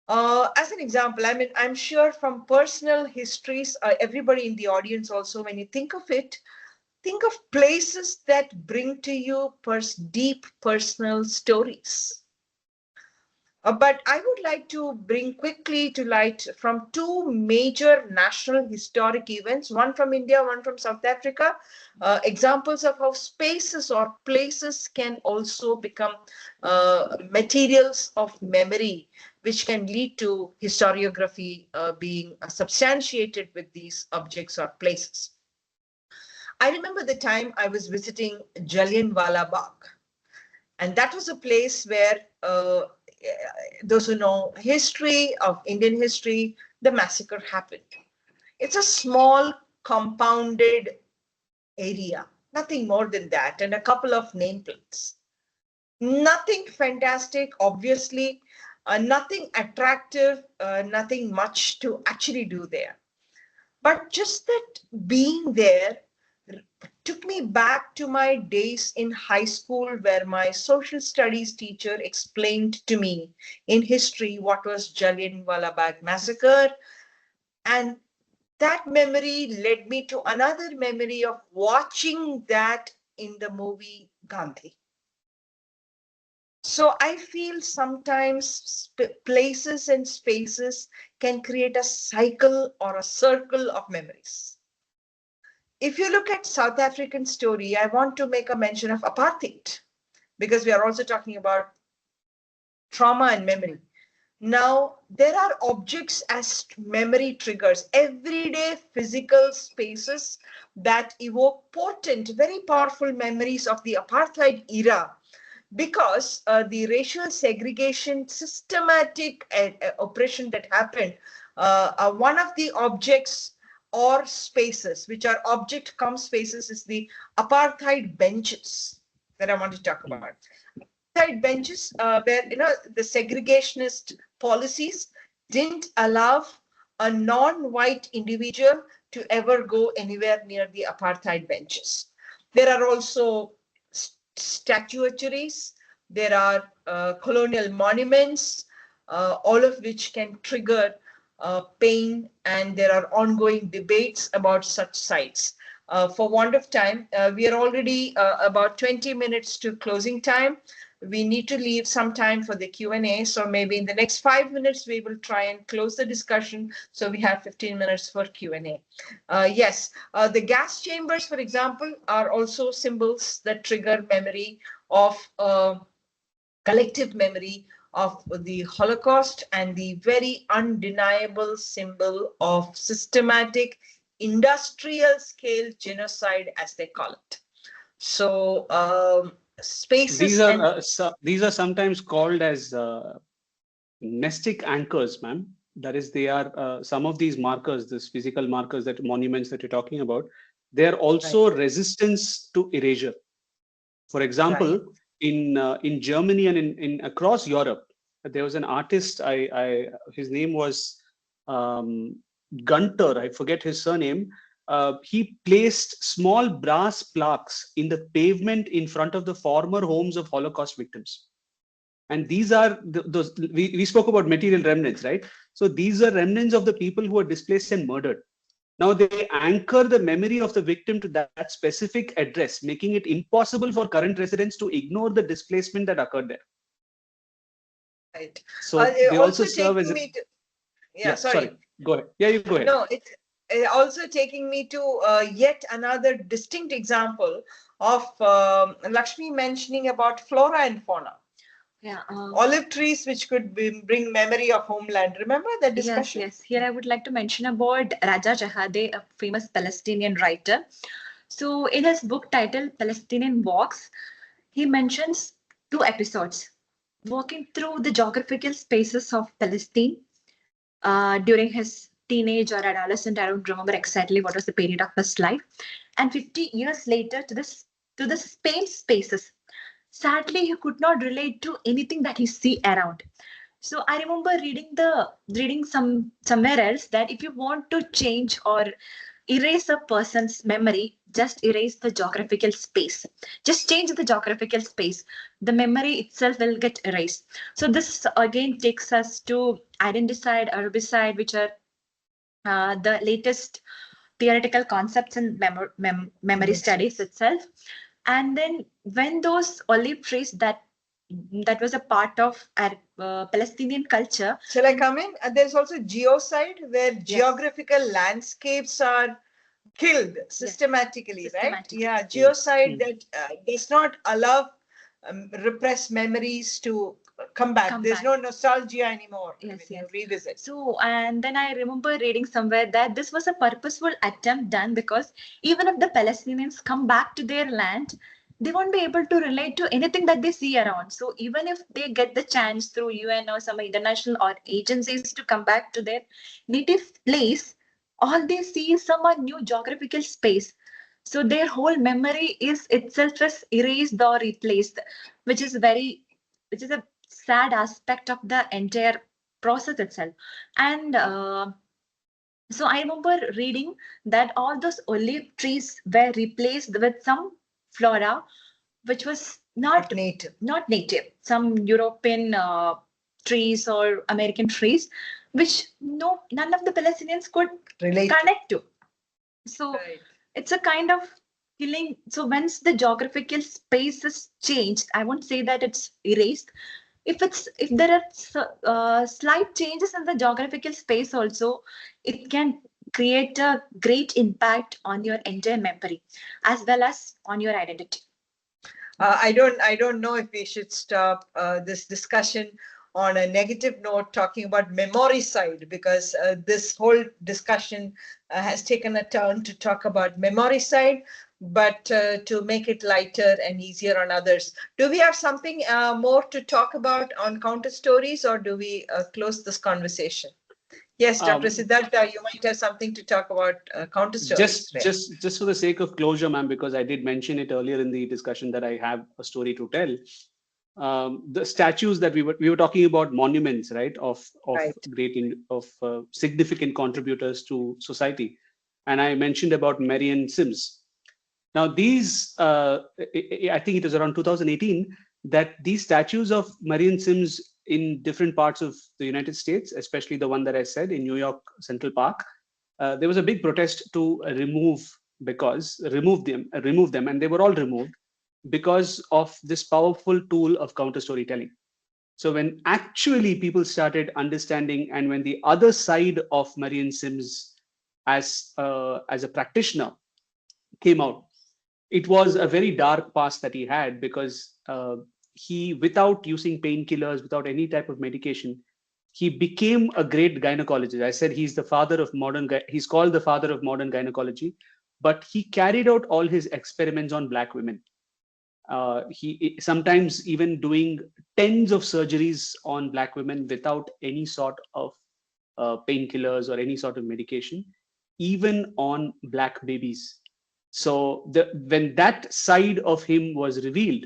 As an example, I mean, I'm sure from personal histories, everybody in the audience also, when you think of it, think of places that bring to you deep personal stories. But I would like to bring quickly to light from two major national historic events, one from India, one from South Africa, examples of how spaces or places can also become materials of memory, which can lead to historiography being substantiated with these objects or places. I remember the time I was visiting Jallianwala Bagh, and that was a place where those who know history of Indian history, the massacre happened. It's a small compounded area, nothing more than that, and a couple of nameplates. Nothing fantastic, obviously, nothing attractive, nothing much to actually do there. But just that being there took me back to my days in high school, where my social studies teacher explained to me in history what was Jallianwala Bagh massacre. And that memory led me to another memory of watching that in the movie Gandhi. So I feel sometimes places and spaces can create a cycle or a circle of memories. If you look at South African story, I want to make a mention of apartheid, because we are also talking about trauma and memory. Now, there are objects as memory triggers, everyday physical spaces that evoke potent, very powerful memories of the apartheid era, because the racial segregation, systematic oppression that happened, one of the objects or spaces, which are object cum spaces, is the apartheid benches that I want to talk about. Apartheid benches, where the segregationist policies didn't allow a non-white individual to ever go anywhere near the apartheid benches. There are also statuaries, there are colonial monuments, all of which can trigger pain, and there are ongoing debates about such sites. For want of time, we are already about 20 minutes to closing time. We need to leave some time for the Q&A. So maybe in the next 5 minutes, we will try and close the discussion. So we have 15 minutes for Q&A. Yes, the gas chambers, for example, are also symbols that trigger memory of collective memory of the Holocaust, and the very undeniable symbol of systematic industrial scale genocide, as they call it. So spaces these are sometimes called as nestic anchors, ma'am. That is, they are some of these markers, this physical markers, that monuments that you're talking about, they are also resistance to erasure. For example, in Germany and in across Europe, there was an artist. His name was Gunter. I forget his surname. He placed small brass plaques in the pavement in front of the former homes of Holocaust victims. And these are those, we spoke about material remnants, right? So these are remnants of the people who were displaced and murdered. Now they anchor the memory of the victim to that specific address, making it impossible for current residents to ignore the displacement that occurred there. Right. So they also serve as sorry. Go ahead. Yeah, you go ahead. No, it's also taking me to yet another distinct example of Lakshmi mentioning about flora and fauna. Yeah. Olive trees, which could bring memory of homeland. Remember that discussion? Yes. Here I would like to mention about Raja Jahade, a famous Palestinian writer. So in his book titled Palestinian Walks, he mentions two episodes walking through the geographical spaces of Palestine during his teenage or adolescent. I don't remember exactly what was the period of his life. And 50 years later to the Spain spaces. sadly he could not relate to anything that he see around. So I remember reading somewhere else that if you want to change or erase a person's memory, just erase the geographical space. Just change the geographical space. The memory itself will get erased. So this again takes us to identicide, herbicide, which are the latest theoretical concepts in memory studies itself. And then when those olive trees that was a part of Palestinian culture. Shall I come in? There's also geocide, where geographical landscapes are killed systematically, right? Yeah, geocide that does not allow repressed memories to come back. There's no nostalgia anymore. Revisit. So, and then I remember reading somewhere that this was a purposeful attempt done because even if the Palestinians come back to their land, they won't be able to relate to anything that they see around. So even if they get the chance through UN or some international or agencies to come back to their native place, all they see is some new geographical space. So their whole memory is itself is erased or replaced, which is a sad aspect of the entire process itself. And so I remember reading that all those olive trees were replaced with some flora which was not native, some European trees or American trees, which none of the Palestinians could connect to. So it's a kind of killing. So once the geographical space is changed, I won't say that it's erased. If there are slight changes in the geographical space also, it can create a great impact on your entire memory as well as on your identity. I don't know if we should stop this discussion on a negative note, talking about memory side, because this whole discussion has taken a turn to talk about memory side, but to make it lighter and easier on others. Do we have something more to talk about on counter stories, or do we close this conversation? Yes, Dr. Siddhartha, you might have something to talk about counter stories. Just for the sake of closure, ma'am, because I did mention it earlier in the discussion that I have a story to tell. The statues that we were talking about, monuments, right, of significant contributors to society, and I mentioned about Marion Sims. Now these, I think it was around 2018 that these statues of Marion Sims in different parts of the United States, especially the one that I said in New York Central Park, there was a big protest to remove them, and they were all removed because of this powerful tool of counter storytelling. So when actually people started understanding, and when the other side of Marion Sims as a practitioner came out, it was a very dark past that he had, because he, without using painkillers, without any type of medication, he became a great gynecologist. I said he's the father of he's called the father of modern gynecology, but he carried out all his experiments on Black women. He sometimes even doing tens of surgeries on Black women without any sort of painkillers or any sort of medication, even on Black babies. So when that side of him was revealed,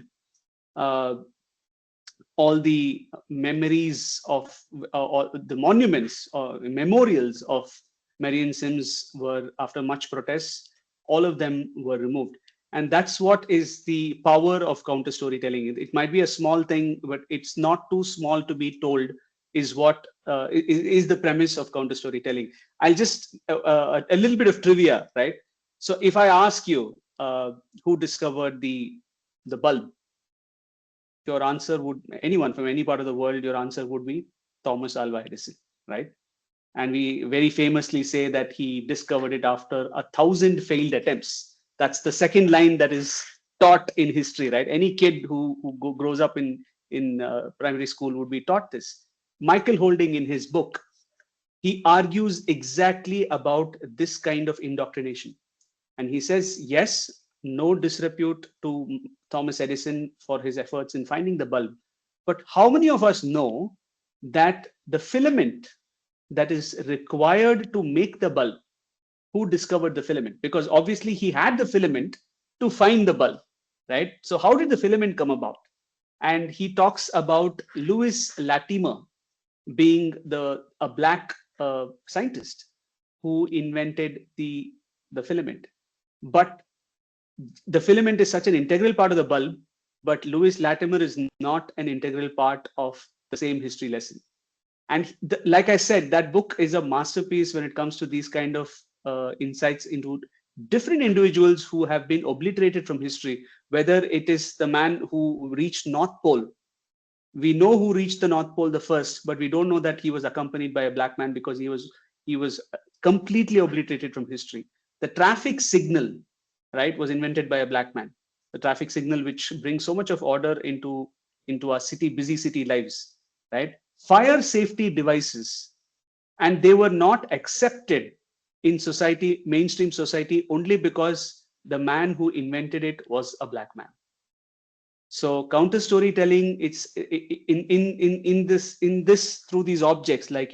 all the memories of all the monuments or memorials of Marion Sims were, after much protests, all of them were removed. And that's what is the power of counter storytelling. It might be a small thing, but it's not too small to be told, is what is the premise of counter storytelling. I'll just a little bit of trivia, right? So if I ask you who discovered the bulb, your answer would, anyone from any part of the world, your answer would be Thomas Alva Edison, right? And we very famously say that he discovered it after 1,000 failed attempts. That's the second line that is taught in history, right? Any kid who grows up in primary school would be taught this. Michael Holding, in his book, he argues exactly about this kind of indoctrination. And he says, yes, no disrepute to Thomas Edison for his efforts in finding the bulb. But how many of us know that the filament that is required to make the bulb, who discovered the filament? Because obviously he had the filament to find the bulb, right? So how did the filament come about? and he talks about Louis Latimer being a black scientist who invented the filament. But the filament is such an integral part of the bulb, but Louis Latimer is not an integral part of the same history lesson. And like I said, that book is a masterpiece when it comes to these kind of insights into different individuals who have been obliterated from history, whether it is the man who reached North Pole. We know who reached the North Pole the first, but we don't know that he was accompanied by a black man because he was completely obliterated from history. The traffic signal, right, was invented by a black man. The traffic signal, which brings so much of order into our busy city lives, right? Fire safety devices, and they were not accepted in society, mainstream society, only because the man who invented it was a black man. So counter storytelling, it's in this through these objects, like,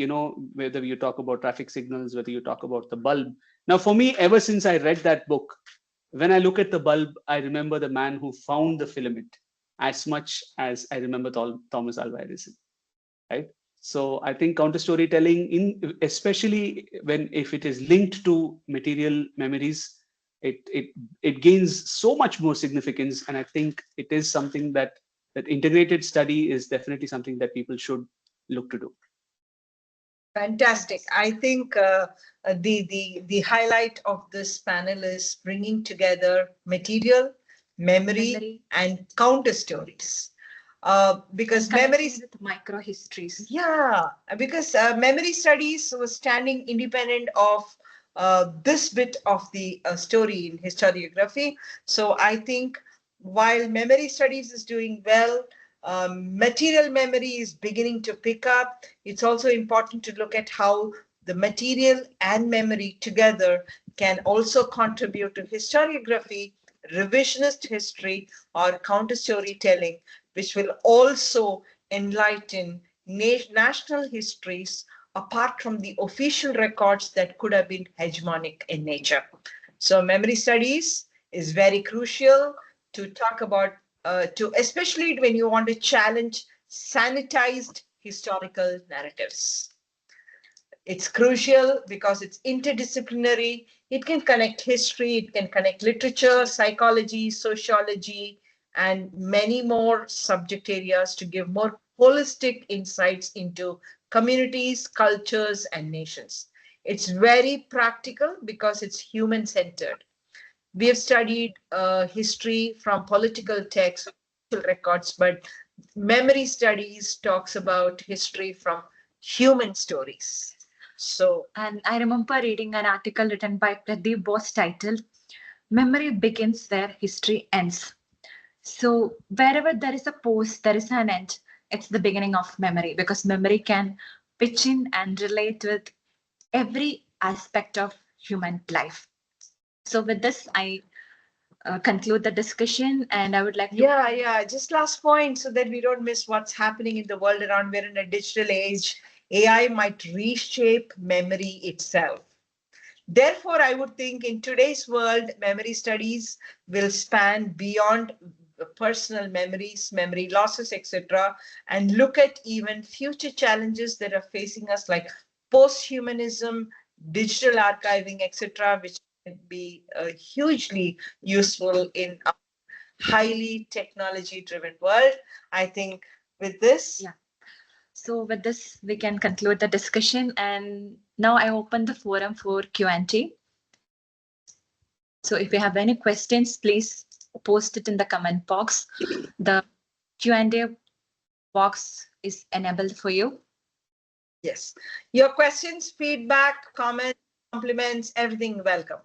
whether you talk about traffic signals, whether you talk about the bulb. Now, for me, ever since I read that book, when I look at the bulb, I remember the man who found the filament as much as I remember Thomas Alva Edison, right? So I think counter storytelling, especially if it is linked to material memories, it gains so much more significance. And I think it is something that integrated study is definitely something that people should look to do. Fantastic. I think the highlight of this panel is bringing together material, memory, and counter stories. Because memories with micro histories. Yeah, because memory studies was standing independent of this bit of the story in historiography. So I think while memory studies is doing well, material memory is beginning to pick up. It's also important to look at how the material and memory together can also contribute to historiography, revisionist history, or counter storytelling, which will also enlighten national histories apart from the official records that could have been hegemonic in nature. So memory studies is very crucial to talk about, especially when you want to challenge sanitized historical narratives. It's crucial because it's interdisciplinary. It can connect history, it can connect literature, psychology, sociology, and many more subject areas to give more holistic insights into communities, cultures, and nations. It's very practical because it's human-centered. We have studied history from political texts, records, but memory studies talks about history from human stories. So, and I remember reading an article written by Pradeep Bose titled "Memory Begins Where History Ends." So wherever there is a pause, there is an end. It's the beginning of memory, because memory can pitch in and relate with every aspect of human life. So with this, I conclude the discussion, and I would like to. Yeah. Just last point so that we don't miss what's happening in the world around. We're in a digital age. AI might reshape memory itself. Therefore, I would think in today's world, memory studies will span beyond personal memories, memory losses, etc., and look at even future challenges that are facing us, like post-humanism, digital archiving, etc., which can be hugely useful in a highly technology-driven world. I think with this. Yeah. So with this, we can conclude the discussion, and now I open the forum for Q&A. So if you have any questions, please post it in the comment box. The Q&A box is enabled for you. Yes. Your questions, feedback, comments, compliments, everything welcome.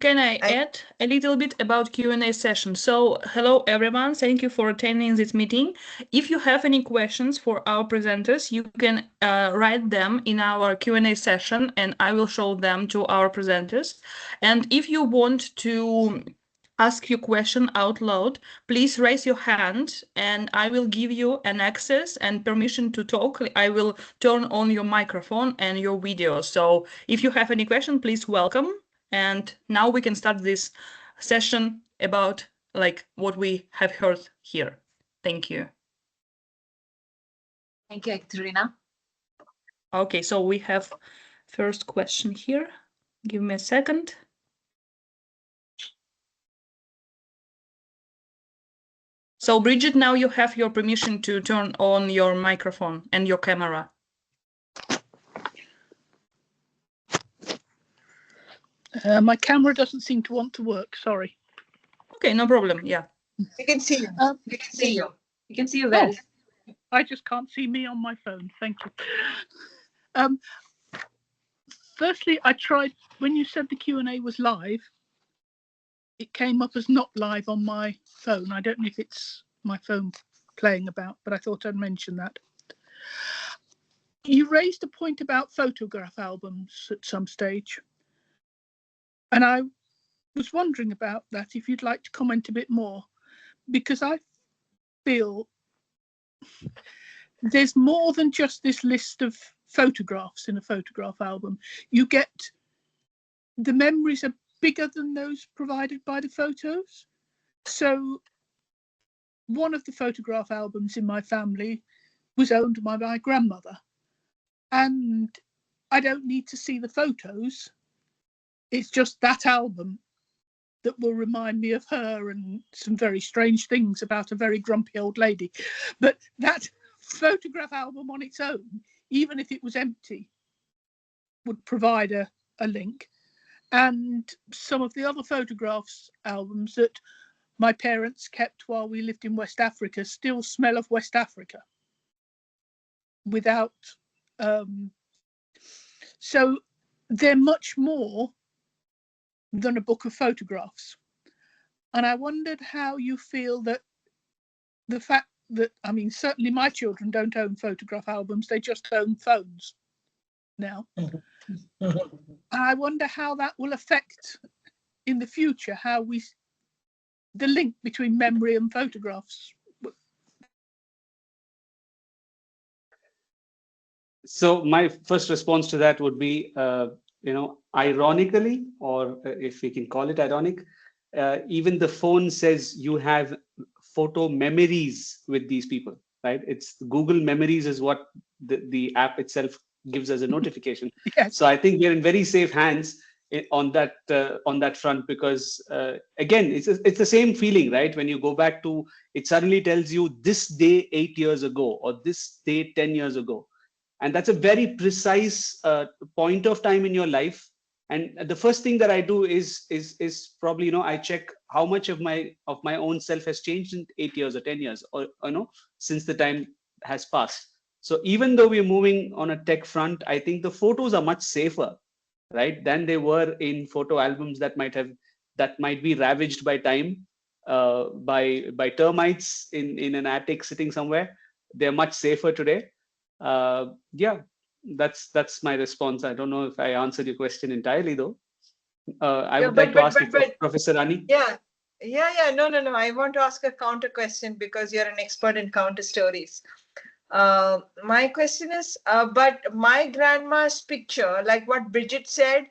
Can I add a little bit about Q&A session? So, hello everyone, thank you for attending this meeting. If you have any questions for our presenters, you can write them in our Q&A session and I will show them to our presenters. And if you want to ask your question out loud, please raise your hand and I will give you an access and permission to talk. I will turn on your microphone and your video. So if you have any question, please welcome. And now we can start this session about like what we have heard here. Thank you. Thank you, Ekaterina. Okay, so we have first question here. Give me a second. So Bridget, now you have your permission to turn on your microphone and your camera. My camera doesn't seem to want to work, sorry. Okay, no problem, yeah. We can see you. We can see you. You can see you well. I just can't see me on my phone, thank you. Firstly, I tried, when you said the Q&A was live, it came up as not live on my phone. I don't know if it's my phone playing about, but I thought I'd mention that. You raised a point about photograph albums at some stage. And I was wondering about that, if you'd like to comment a bit more, because I feel there's more than just this list of photographs in a photograph album. You get, the memories are bigger than those provided by the photos. So one of the photograph albums in my family was owned by my grandmother, and I don't need to see the photos. It's just that album that will remind me of her and some very strange things about a very grumpy old lady. But that photograph album on its own, even if it was empty, would provide a link. And some of the other photographs albums that my parents kept while we lived in West Africa still smell of West Africa without, so they're much more than a book of photographs. And I wondered how you feel that the fact that, I mean, certainly my children don't own photograph albums, they just own phones now. And I wonder how that will affect in the future, how we, the link between memory and photographs. So my first response to that would be, ironically, or if we can call it ironic, even the phone says you have photo memories with these people, right? It's Google Memories is what the app itself gives as a notification. Yes. So I think we're in very safe hands on that front, because again, it's the same feeling, right? When you go back to, it suddenly tells you this day 8 years ago or this day 10 years ago. And that's a very precise point of time in your life. And the first thing that I do is probably, I check how much of my own self has changed in 8 years or 10 years, or since the time has passed. So even though we're moving on a tech front, I think the photos are much safer, right, than they were in photo albums that might be ravaged by time, by termites in an attic sitting somewhere. They're much safer today. Yeah, that's my response. I don't know if I answered your question entirely, though. I would like to ask Professor Rani. Yeah. No. I want to ask a counter question because you're an expert in counter stories. My question is, but my grandma's picture, like what Bridget said,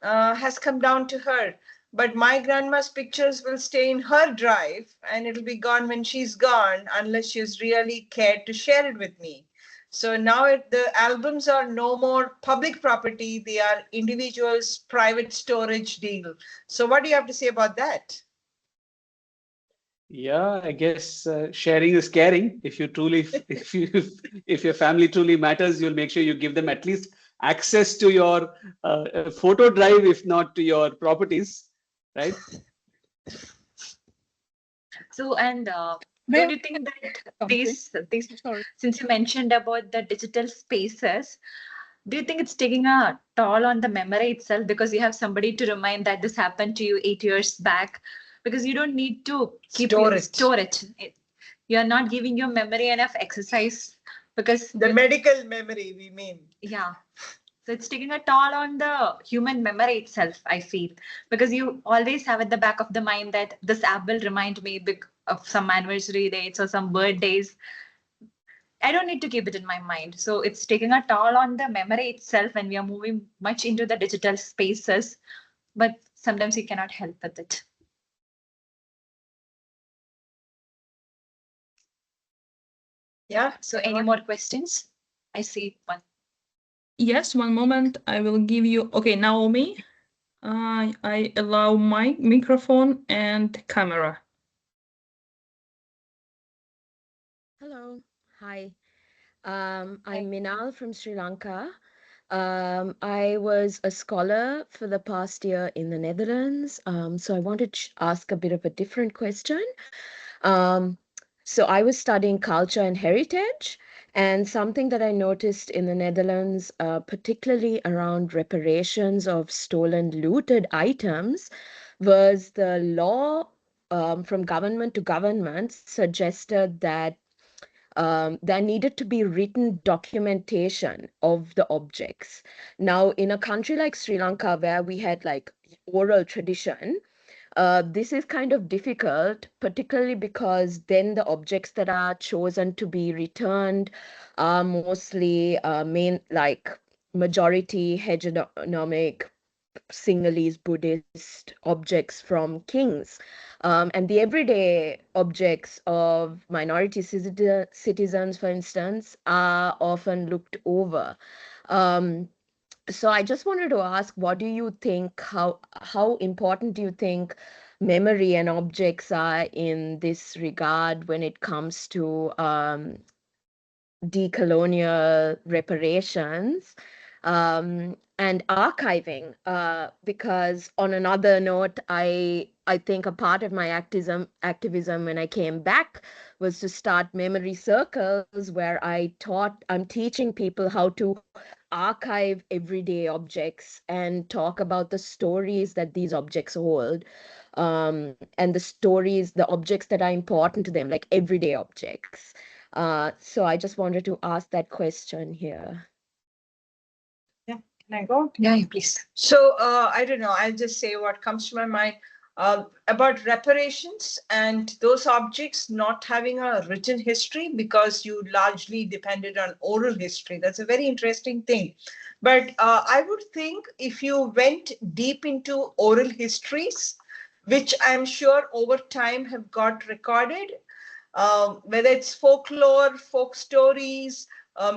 has come down to her. But my grandma's pictures will stay in her drive and it'll be gone when she's gone, unless she's really cared to share it with me. So now the albums are no more public property. They are individuals' private storage deal. So what do you have to say about that? Yeah, I guess sharing is caring. If your family truly matters, you'll make sure you give them at least access to your photo drive, if not to your properties, right? So, and don't you think that these, since you mentioned about the digital spaces, do you think it's taking a toll on the memory itself, because you have somebody to remind that this happened to you 8 years back? Because you don't need to store it. You're not giving your memory enough exercise, because the medical memory, we mean. Yeah. So it's taking a toll on the human memory itself, I feel, because you always have at the back of the mind that this app will remind me of some anniversary dates or some birthdays. I don't need to keep it in my mind. So it's taking a toll on the memory itself when we are moving much into the digital spaces, but sometimes you cannot help with it. Yeah. So any more questions? I see one. Yes, one moment. I will give you. Okay, Naomi. I allow my microphone and camera. Hello, hi. I'm Minal from Sri Lanka. I was a scholar for the past year in the Netherlands, so I wanted to ask a bit of a different question. So I was studying culture and heritage, and something that I noticed in the Netherlands, particularly around reparations of stolen, looted items, was the law from government to government suggested that there needed to be written documentation of the objects. Now, in a country like Sri Lanka, where we had like oral tradition, this is kind of difficult, particularly because then the objects that are chosen to be returned are mostly majority hegemonic Sinhalese Buddhist objects from kings. And the everyday objects of minority citizens, for instance, are often looked over. So I just wanted to ask, what do you think, how important do you think memory and objects are in this regard when it comes to decolonial reparations and archiving, because on another note, I think a part of my activism when I came back was to start memory circles where I'm teaching people how to archive everyday objects and talk about the stories that these objects hold, and the objects that are important to them, like everyday objects. So I just wanted to ask that question here. Yeah. Can I go? Yeah, please. So I don't know. I'll just say what comes to my mind about reparations and those objects not having a written history because you largely depended on oral history. That's a very interesting thing. But I would think if you went deep into oral histories, which I'm sure over time have got recorded, whether it's folklore, folk stories,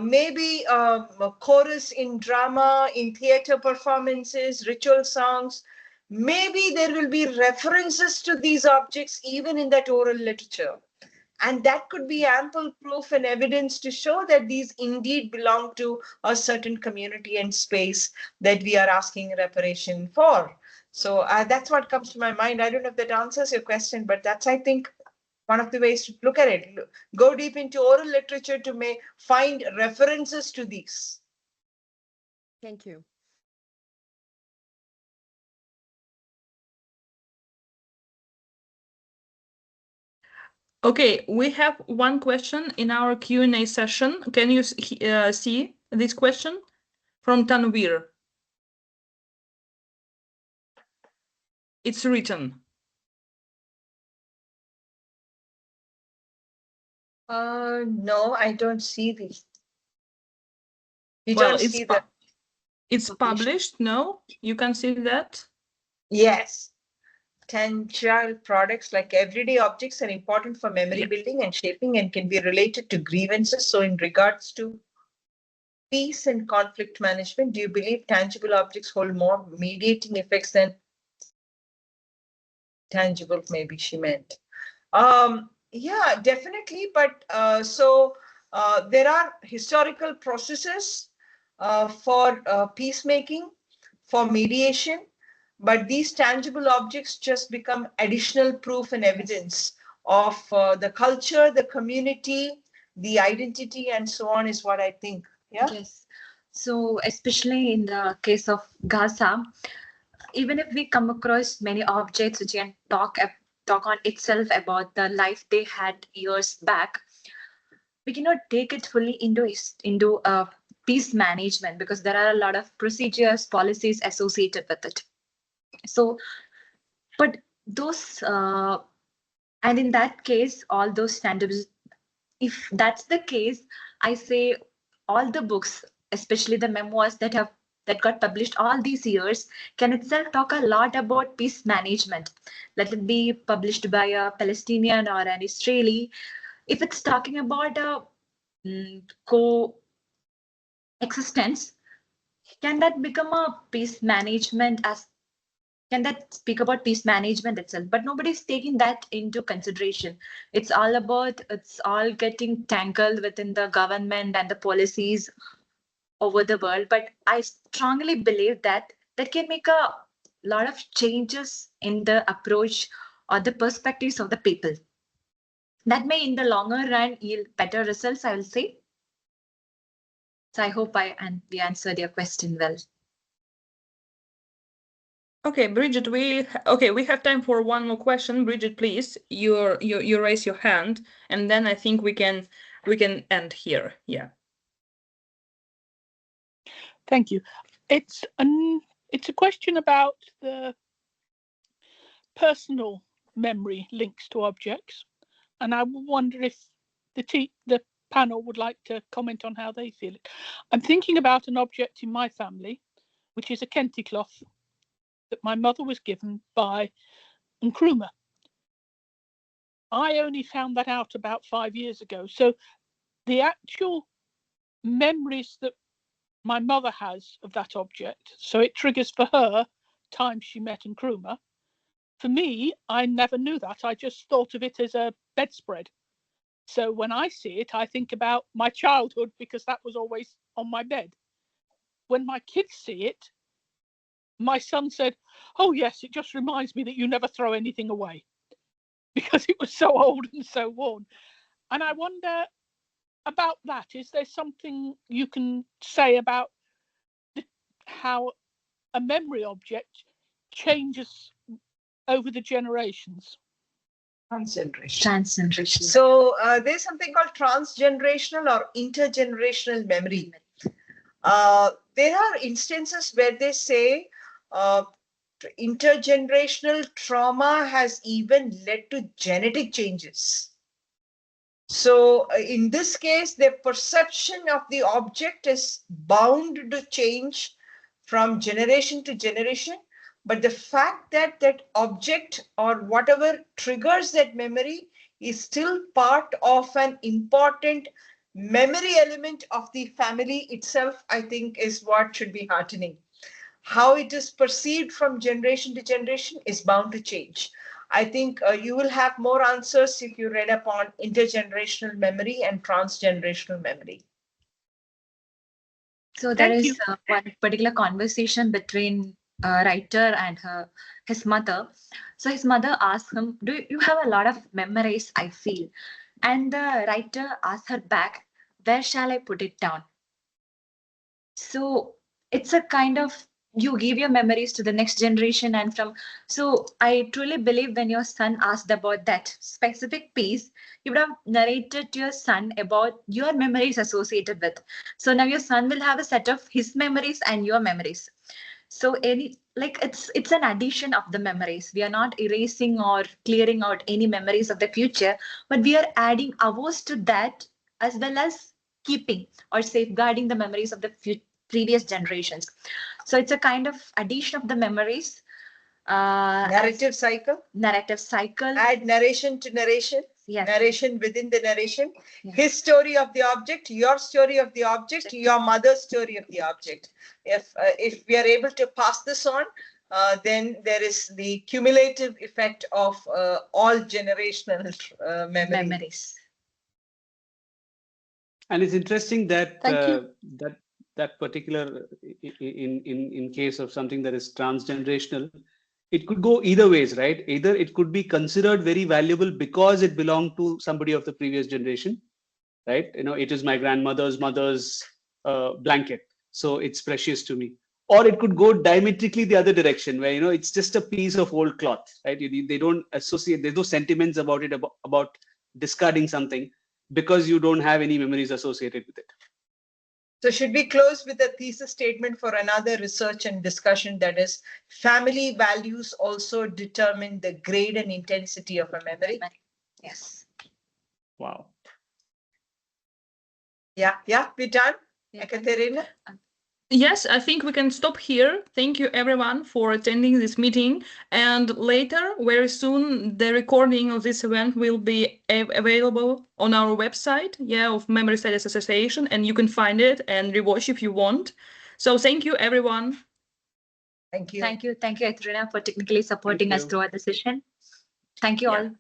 maybe a chorus in drama, in theater performances, ritual songs. Maybe there will be references to these objects even in that oral literature. And that could be ample proof and evidence to show that these indeed belong to a certain community and space that we are asking reparation for. So that's what comes to my mind. I don't know if that answers your question, but that's, I think, one of the ways to look at it. Go deep into oral literature to find references to these. Thank you. Okay, we have one question in our Q&A session. Can you see this question from Tanvir? It's written. No, I don't see these. You Well, don't see the. It's published. No, you can see that. Yes. Tangible products like everyday objects are important for memory building and shaping and can be related to grievances. So in regards to peace and conflict management, do you believe tangible objects hold more mediating effects than tangible? Maybe she meant. Yeah, definitely. But there are historical processes for peacemaking, for mediation, but these tangible objects just become additional proof and evidence of the culture, the community, the identity, and so on is what I think. Yeah. Yes. So especially in the case of Gaza, even if we come across many objects which can talk on itself about the life they had years back, we cannot take it fully into peace management because there are a lot of procedures, policies associated with it. So, but those and in that case, all those standards, if that's the case, I say all the books, especially the memoirs that got published all these years, can itself talk a lot about peace management. Let it be published by a Palestinian or an Israeli. If it's talking about coexistence, can that become a peace management as can that speak about peace management itself? But nobody's taking that into consideration. It's all getting tangled within the government and the policies over the world. But I strongly believe that that can make a lot of changes in the approach or the perspectives of the people. That may in the longer run yield better results, I will say. So I hope we answered your question well. Okay, Bridget, we have time for one more question. Bridget, please, you raise your hand, and then I think we can end here. Yeah. Thank you. It's a question about the personal memory links to objects, and I wonder if the panel would like to comment on how they feel it. I'm thinking about an object in my family, which is a kente cloth that my mother was given by Nkrumah. I only found that out about 5 years ago. So the actual memories that my mother has of that object, so it triggers for her time she met Nkrumah. For me, I never knew that. I just thought of it as a bedspread. So when I see it, I think about my childhood because that was always on my bed. When my kids see it, my son said, "Oh yes, it just reminds me that you never throw anything away," because it was so old and so worn. And I wonder about that. Is there something you can say about how a memory object changes over the generations? Transgenerational. So there's something called transgenerational or intergenerational memory. There are instances where they say intergenerational trauma has even led to genetic changes. So in this case, the perception of the object is bound to change from generation to generation. But the fact that that object or whatever triggers that memory is still part of an important memory element of the family itself, I think is what should be heartening. How it is perceived from generation to generation is bound to change. I think you will have more answers if you read upon intergenerational memory and transgenerational memory. So there is one particular conversation between a writer and his mother. So his mother asked him, "Do you have a lot of memories, I feel?" And the writer asked her back, "Where shall I put it down?" So it's a kind of, you give your memories to the next generation, and so I truly believe when your son asked about that specific piece, you would have narrated to your son about your memories associated with. So now your son will have a set of his memories and your memories. So it's an addition of the memories. We are not erasing or clearing out any memories of the future, but we are adding ours to that, as well as keeping or safeguarding the memories of the previous generations. So it's a kind of addition of the memories. Narrative cycle. Add narration to narration. Yes. Narration within the narration. Yes. His story of the object, your story of the object, your mother's story of the object. If we are able to pass this on, then there is the cumulative effect of all generational memories. And it's interesting that Thank you. that particular in case of something that is transgenerational, it could go either ways, right? Either it could be considered very valuable because it belonged to somebody of the previous generation, right? It is my grandmother's mother's blanket, so it's precious to me. Or it could go diametrically the other direction, where it's just a piece of old cloth, right? They don't associate. There's no sentiments about it, about discarding something, because you don't have any memories associated with it. So should we close with a thesis statement for another research and discussion, that is, family values also determine the grade and intensity of a memory? Yes. Wow. Yeah, we're done. Ekaterina? Yes, I think we can stop here. Thank you everyone for attending this meeting. And later, very soon, the recording of this event will be available on our website, of Memory Studies Association, and you can find it and rewatch if you want. So thank you everyone. Thank you. Thank you, Katrina, for technically supporting us you. throughout the session. Thank you all.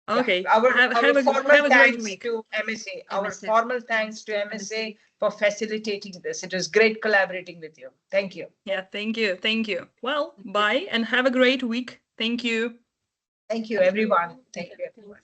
Okay. Our have formal a great thanks week. to MSA. Our MSA. formal thanks to MSA for facilitating this. It was great collaborating with you. Thank you. Yeah, thank you. Thank you. Well, bye and have a great week. Thank you. Thank you, everyone. Thank you, everyone.